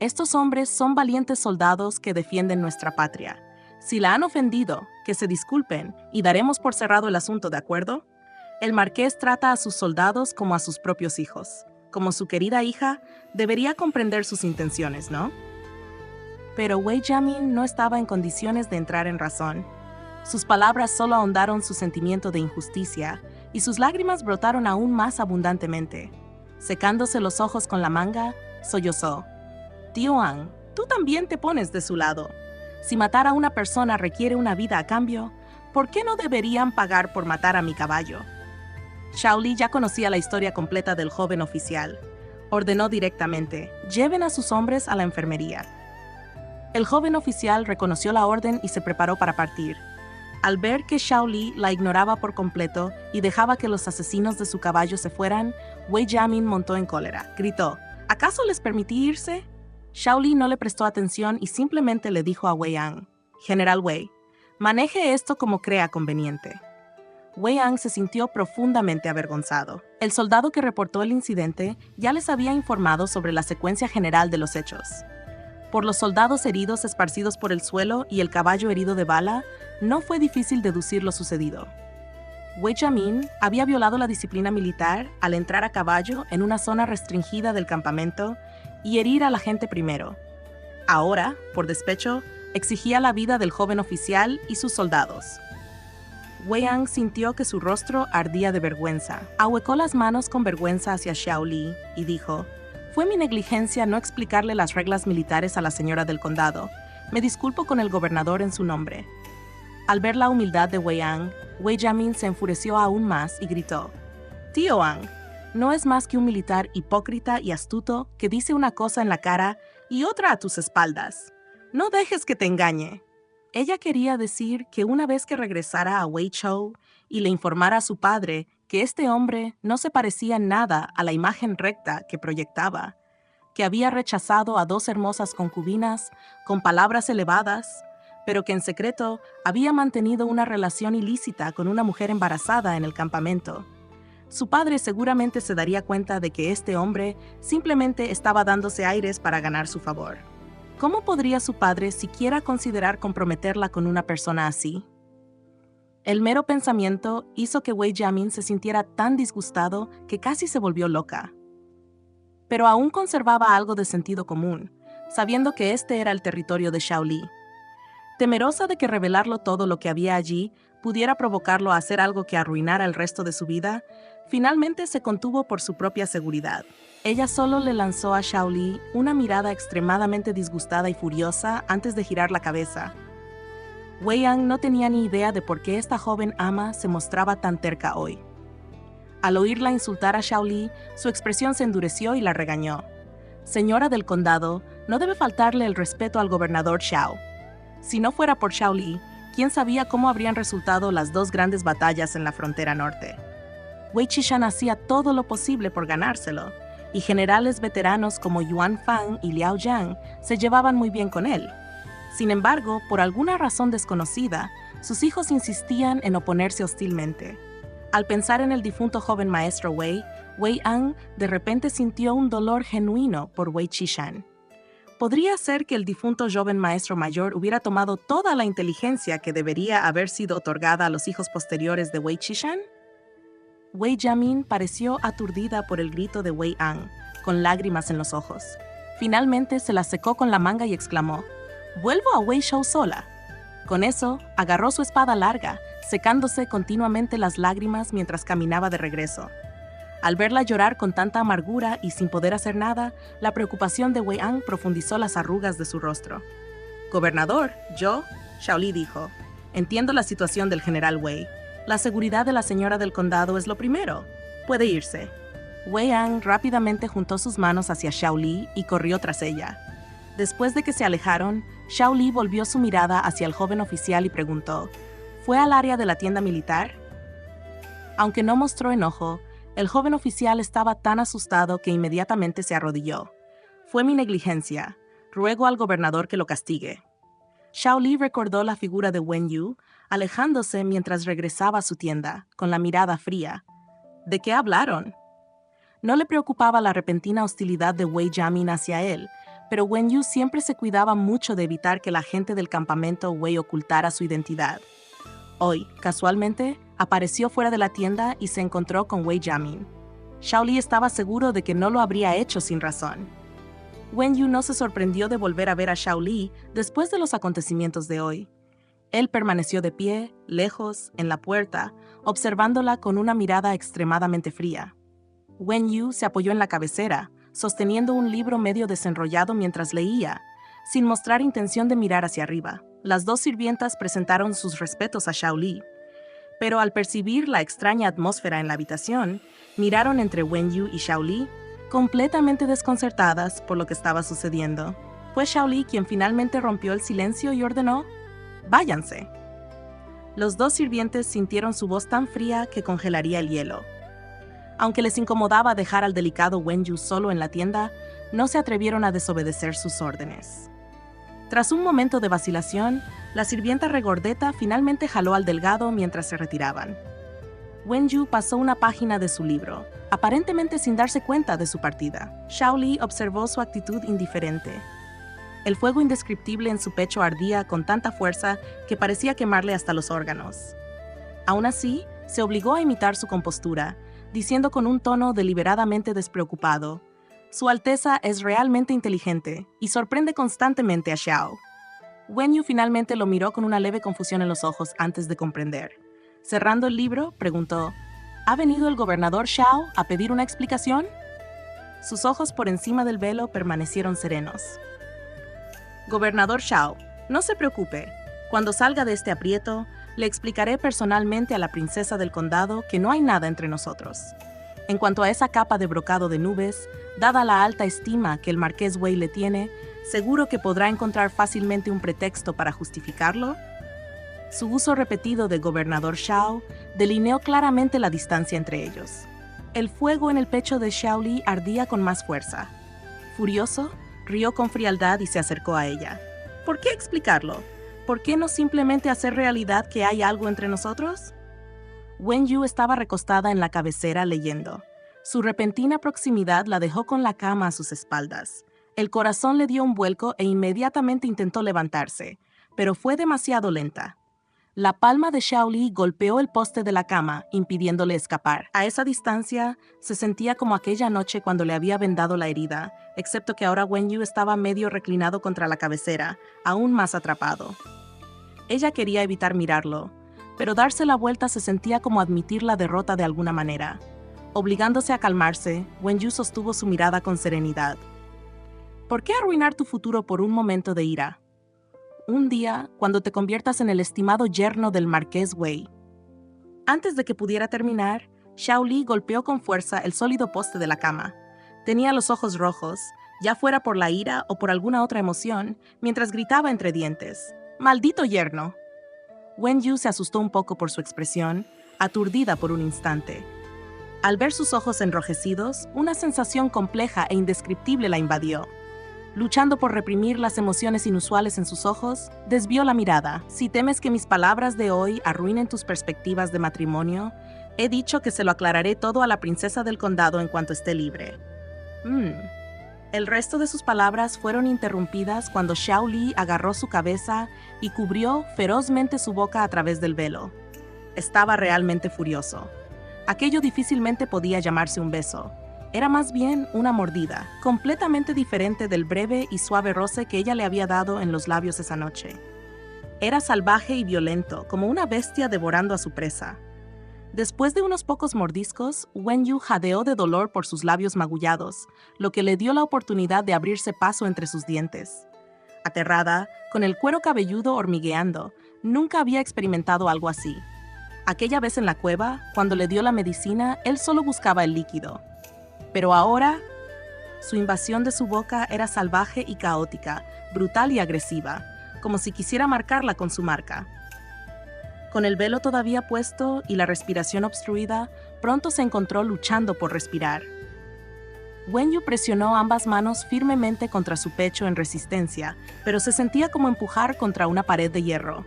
estos hombres son valientes soldados que defienden nuestra patria. Si la han ofendido, que se disculpen y daremos por cerrado el asunto, ¿de acuerdo? El marqués trata a sus soldados como a sus propios hijos. Como su querida hija, debería comprender sus intenciones, ¿no?» Pero Wei Jiamin no estaba en condiciones de entrar en razón. Sus palabras solo ahondaron su sentimiento de injusticia y sus lágrimas brotaron aún más abundantemente. Secándose los ojos con la manga, sollozó: «Tío Ang, tú también te pones de su lado. Si matar a una persona requiere una vida a cambio, ¿por qué no deberían pagar por matar a mi caballo?» Shaoli ya conocía la historia completa del joven oficial. Ordenó directamente: «Lleven a sus hombres a la enfermería». El joven oficial reconoció la orden y se preparó para partir. Al ver que Shaoli la ignoraba por completo y dejaba que los asesinos de su caballo se fueran, Wei Jiamin montó en cólera. Gritó: «¿Acaso les permití irse?». Shaoli no le prestó atención y simplemente le dijo a Wei Ang: «General Wei, maneje esto como crea conveniente». Wei Ang se sintió profundamente avergonzado. El soldado que reportó el incidente ya les había informado sobre la secuencia general de los hechos. Por los soldados heridos esparcidos por el suelo y el caballo herido de bala, no fue difícil deducir lo sucedido. Wei Jiamin había violado la disciplina militar al entrar a caballo en una zona restringida del campamento y herir a la gente primero. Ahora, por despecho, exigía la vida del joven oficial y sus soldados. Wei Ang sintió que su rostro ardía de vergüenza. Ahuecó las manos con vergüenza hacia Shaoli y dijo: Fue mi negligencia no explicarle las reglas militares a la señora del condado. Me disculpo con el gobernador en su nombre. Al ver la humildad de Wei Ang, Wei Jiamin se enfureció aún más y gritó: «Tío Ang, no es más que un militar hipócrita y astuto que dice una cosa en la cara y otra a tus espaldas. No dejes que te engañe». Ella quería decir que una vez que regresara a Weichou y le informara a su padre que este hombre no se parecía en nada a la imagen recta que proyectaba, que había rechazado a 2 hermosas concubinas con palabras elevadas, pero que en secreto había mantenido una relación ilícita con una mujer embarazada en el campamento. Su padre seguramente se daría cuenta de que este hombre simplemente estaba dándose aires para ganar su favor. ¿Cómo podría su padre siquiera considerar comprometerla con una persona así? El mero pensamiento hizo que Wei Jiamin se sintiera tan disgustado que casi se volvió loca. Pero aún conservaba algo de sentido común, sabiendo que este era el territorio de Shaoli. Temerosa de que revelarlo todo lo que había allí pudiera provocarlo a hacer algo que arruinara el resto de su vida, finalmente se contuvo por su propia seguridad. Ella solo le lanzó a Shaoli una mirada extremadamente disgustada y furiosa antes de girar la cabeza. Wei Ang no tenía ni idea de por qué esta joven ama se mostraba tan terca hoy. Al oírla insultar a Shaoli, su expresión se endureció y la regañó. «Señora del condado, no debe faltarle el respeto al gobernador Xiao. Si no fuera por Shaoli, ¿quién sabía cómo habrían resultado las 2 grandes batallas en la frontera norte? Wei Qishan hacía todo lo posible por ganárselo, y generales veteranos como Yuan Fang y Liao Yang se llevaban muy bien con él. Sin embargo, por alguna razón desconocida, sus hijos insistían en oponerse hostilmente. Al pensar en el difunto joven maestro Wei, Wei Ang de repente sintió un dolor genuino por Wei Qishan. ¿Podría ser que el difunto joven maestro mayor hubiera tomado toda la inteligencia que debería haber sido otorgada a los hijos posteriores de Wei Qishan? Wei Jiamin pareció aturdida por el grito de Wei Ang, con lágrimas en los ojos. Finalmente se las secó con la manga y exclamó: «Vuelvo a Weichou sola». Con eso, agarró su espada larga, secándose continuamente las lágrimas mientras caminaba de regreso. Al verla llorar con tanta amargura y sin poder hacer nada, la preocupación de Wei Ang profundizó las arrugas de su rostro. «Gobernador, yo», Shaoli dijo, «entiendo la situación del general Wei. La seguridad de la señora del condado es lo primero. Puede irse». Wei Ang rápidamente juntó sus manos hacia Shaoli y corrió tras ella. Después de que se alejaron, Shaoli volvió su mirada hacia el joven oficial y preguntó: «¿Fue al área de la tienda militar?». Aunque no mostró enojo, el joven oficial estaba tan asustado que inmediatamente se arrodilló. «Fue mi negligencia. Ruego al gobernador que lo castigue». Shaoli recordó la figura de Wen Yu, alejándose mientras regresaba a su tienda, con la mirada fría. ¿De qué hablaron? No le preocupaba la repentina hostilidad de Wei Jiamin hacia él, pero Wen Yu siempre se cuidaba mucho de evitar que la gente del campamento Wei ocultara su identidad. Hoy, casualmente, apareció fuera de la tienda y se encontró con Wei Jiamin. Shaoli estaba seguro de que no lo habría hecho sin razón. Wen Yu no se sorprendió de volver a ver a Shaoli después de los acontecimientos de hoy. Él permaneció de pie, lejos, en la puerta, observándola con una mirada extremadamente fría. Wen Yu se apoyó en la cabecera, sosteniendo un libro medio desenrollado mientras leía, sin mostrar intención de mirar hacia arriba. Las 2 sirvientas presentaron sus respetos a Shaoli, pero al percibir la extraña atmósfera en la habitación, miraron entre Wen Yu y Shaoli, completamente desconcertadas por lo que estaba sucediendo. Fue Shaoli quien finalmente rompió el silencio y ordenó: «Váyanse». Los 2 sirvientes sintieron su voz tan fría que congelaría el hielo. Aunque les incomodaba dejar al delicado Wen Yu solo en la tienda, no se atrevieron a desobedecer sus órdenes. Tras un momento de vacilación, la sirvienta regordeta finalmente jaló al delgado mientras se retiraban. Wen Yu pasó una página de su libro, aparentemente sin darse cuenta de su partida. Shaoli observó su actitud indiferente. El fuego indescriptible en su pecho ardía con tanta fuerza que parecía quemarle hasta los órganos. Aún así, se obligó a imitar su compostura, diciendo con un tono deliberadamente despreocupado: «Su Alteza es realmente inteligente y sorprende constantemente a Xiao». Wen Yu finalmente lo miró con una leve confusión en los ojos antes de comprender. Cerrando el libro, preguntó: «¿Ha venido el gobernador Xiao a pedir una explicación?». Sus ojos por encima del velo permanecieron serenos. Gobernador Shao, no se preocupe. Cuando salga de este aprieto, le explicaré personalmente a la princesa del condado que no hay nada entre nosotros. En cuanto a esa capa de brocado de nubes, dada la alta estima que el marqués Wei le tiene, ¿seguro que podrá encontrar fácilmente un pretexto para justificarlo? Su uso repetido de gobernador Shao delineó claramente la distancia entre ellos. El fuego en el pecho de Xiaoli ardía con más fuerza. Furioso, rió con frialdad y se acercó a ella. ¿Por qué explicarlo? ¿Por qué no simplemente hacer realidad que hay algo entre nosotros? Wen Yu estaba recostada en la cabecera leyendo. Su repentina proximidad la dejó con la cama a sus espaldas. El corazón le dio un vuelco e inmediatamente intentó levantarse, pero fue demasiado lenta. La palma de Xiaoli golpeó el poste de la cama, impidiéndole escapar. A esa distancia, se sentía como aquella noche cuando le había vendado la herida, excepto que ahora Wen Yu estaba medio reclinado contra la cabecera, aún más atrapado. Ella quería evitar mirarlo, pero darse la vuelta se sentía como admitir la derrota de alguna manera. Obligándose a calmarse, Wen Yu sostuvo su mirada con serenidad. ¿Por qué arruinar tu futuro por un momento de ira? Un día, cuando te conviertas en el estimado yerno del marqués Wei. Antes de que pudiera terminar, Xiaoli golpeó con fuerza el sólido poste de la cama. Tenía los ojos rojos, ya fuera por la ira o por alguna otra emoción, mientras gritaba entre dientes. ¡Maldito yerno! Wen Yu se asustó un poco por su expresión, aturdida por un instante. Al ver sus ojos enrojecidos, una sensación compleja e indescriptible la invadió. Luchando por reprimir las emociones inusuales en sus ojos, desvió la mirada. Si temes que mis palabras de hoy arruinen tus perspectivas de matrimonio, he dicho que se lo aclararé todo a la princesa del condado en cuanto esté libre. El resto de sus palabras fueron interrumpidas cuando Xiaoli agarró su cabeza y cubrió ferozmente su boca a través del velo. Estaba realmente furioso. Aquello difícilmente podía llamarse un beso. Era más bien una mordida, completamente diferente del breve y suave roce que ella le había dado en los labios esa noche. Era salvaje y violento, como una bestia devorando a su presa. Después de unos pocos mordiscos, Wen Yu jadeó de dolor por sus labios magullados, lo que le dio la oportunidad de abrirse paso entre sus dientes. Aterrada, con el cuero cabelludo hormigueando, nunca había experimentado algo así. Aquella vez en la cueva, cuando le dio la medicina, él solo buscaba el líquido. Pero ahora, su invasión de su boca era salvaje y caótica, brutal y agresiva, como si quisiera marcarla con su marca. Con el velo todavía puesto y la respiración obstruida, pronto se encontró luchando por respirar. Wen Yu presionó ambas manos firmemente contra su pecho en resistencia, pero se sentía como empujar contra una pared de hierro.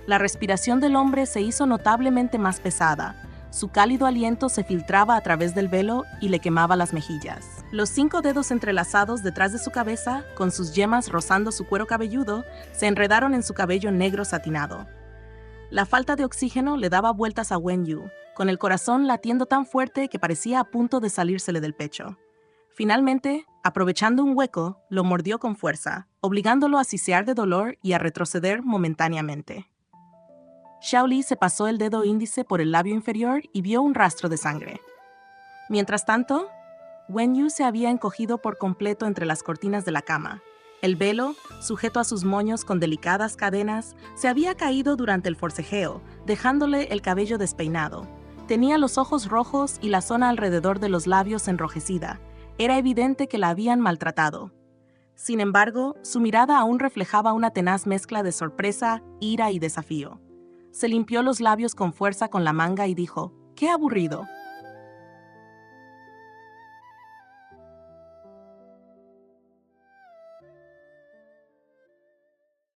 La respiración del hombre se hizo notablemente más pesada. Su cálido aliento se filtraba a través del velo y le quemaba las mejillas. Los 5 dedos entrelazados detrás de su cabeza, con sus yemas rozando su cuero cabelludo, se enredaron en su cabello negro satinado. La falta de oxígeno le daba vueltas a Wen Yu, con el corazón latiendo tan fuerte que parecía a punto de salírsele del pecho. Finalmente, aprovechando un hueco, lo mordió con fuerza, obligándolo a sisear de dolor y a retroceder momentáneamente. Xiaoli se pasó el dedo índice por el labio inferior y vio un rastro de sangre. Mientras tanto, Wen Yu se había encogido por completo entre las cortinas de la cama. El velo, sujeto a sus moños con delicadas cadenas, se había caído durante el forcejeo, dejándole el cabello despeinado. Tenía los ojos rojos y la zona alrededor de los labios enrojecida. Era evidente que la habían maltratado. Sin embargo, su mirada aún reflejaba una tenaz mezcla de sorpresa, ira y desafío. Se limpió los labios con fuerza con la manga y dijo, «¡Qué aburrido!».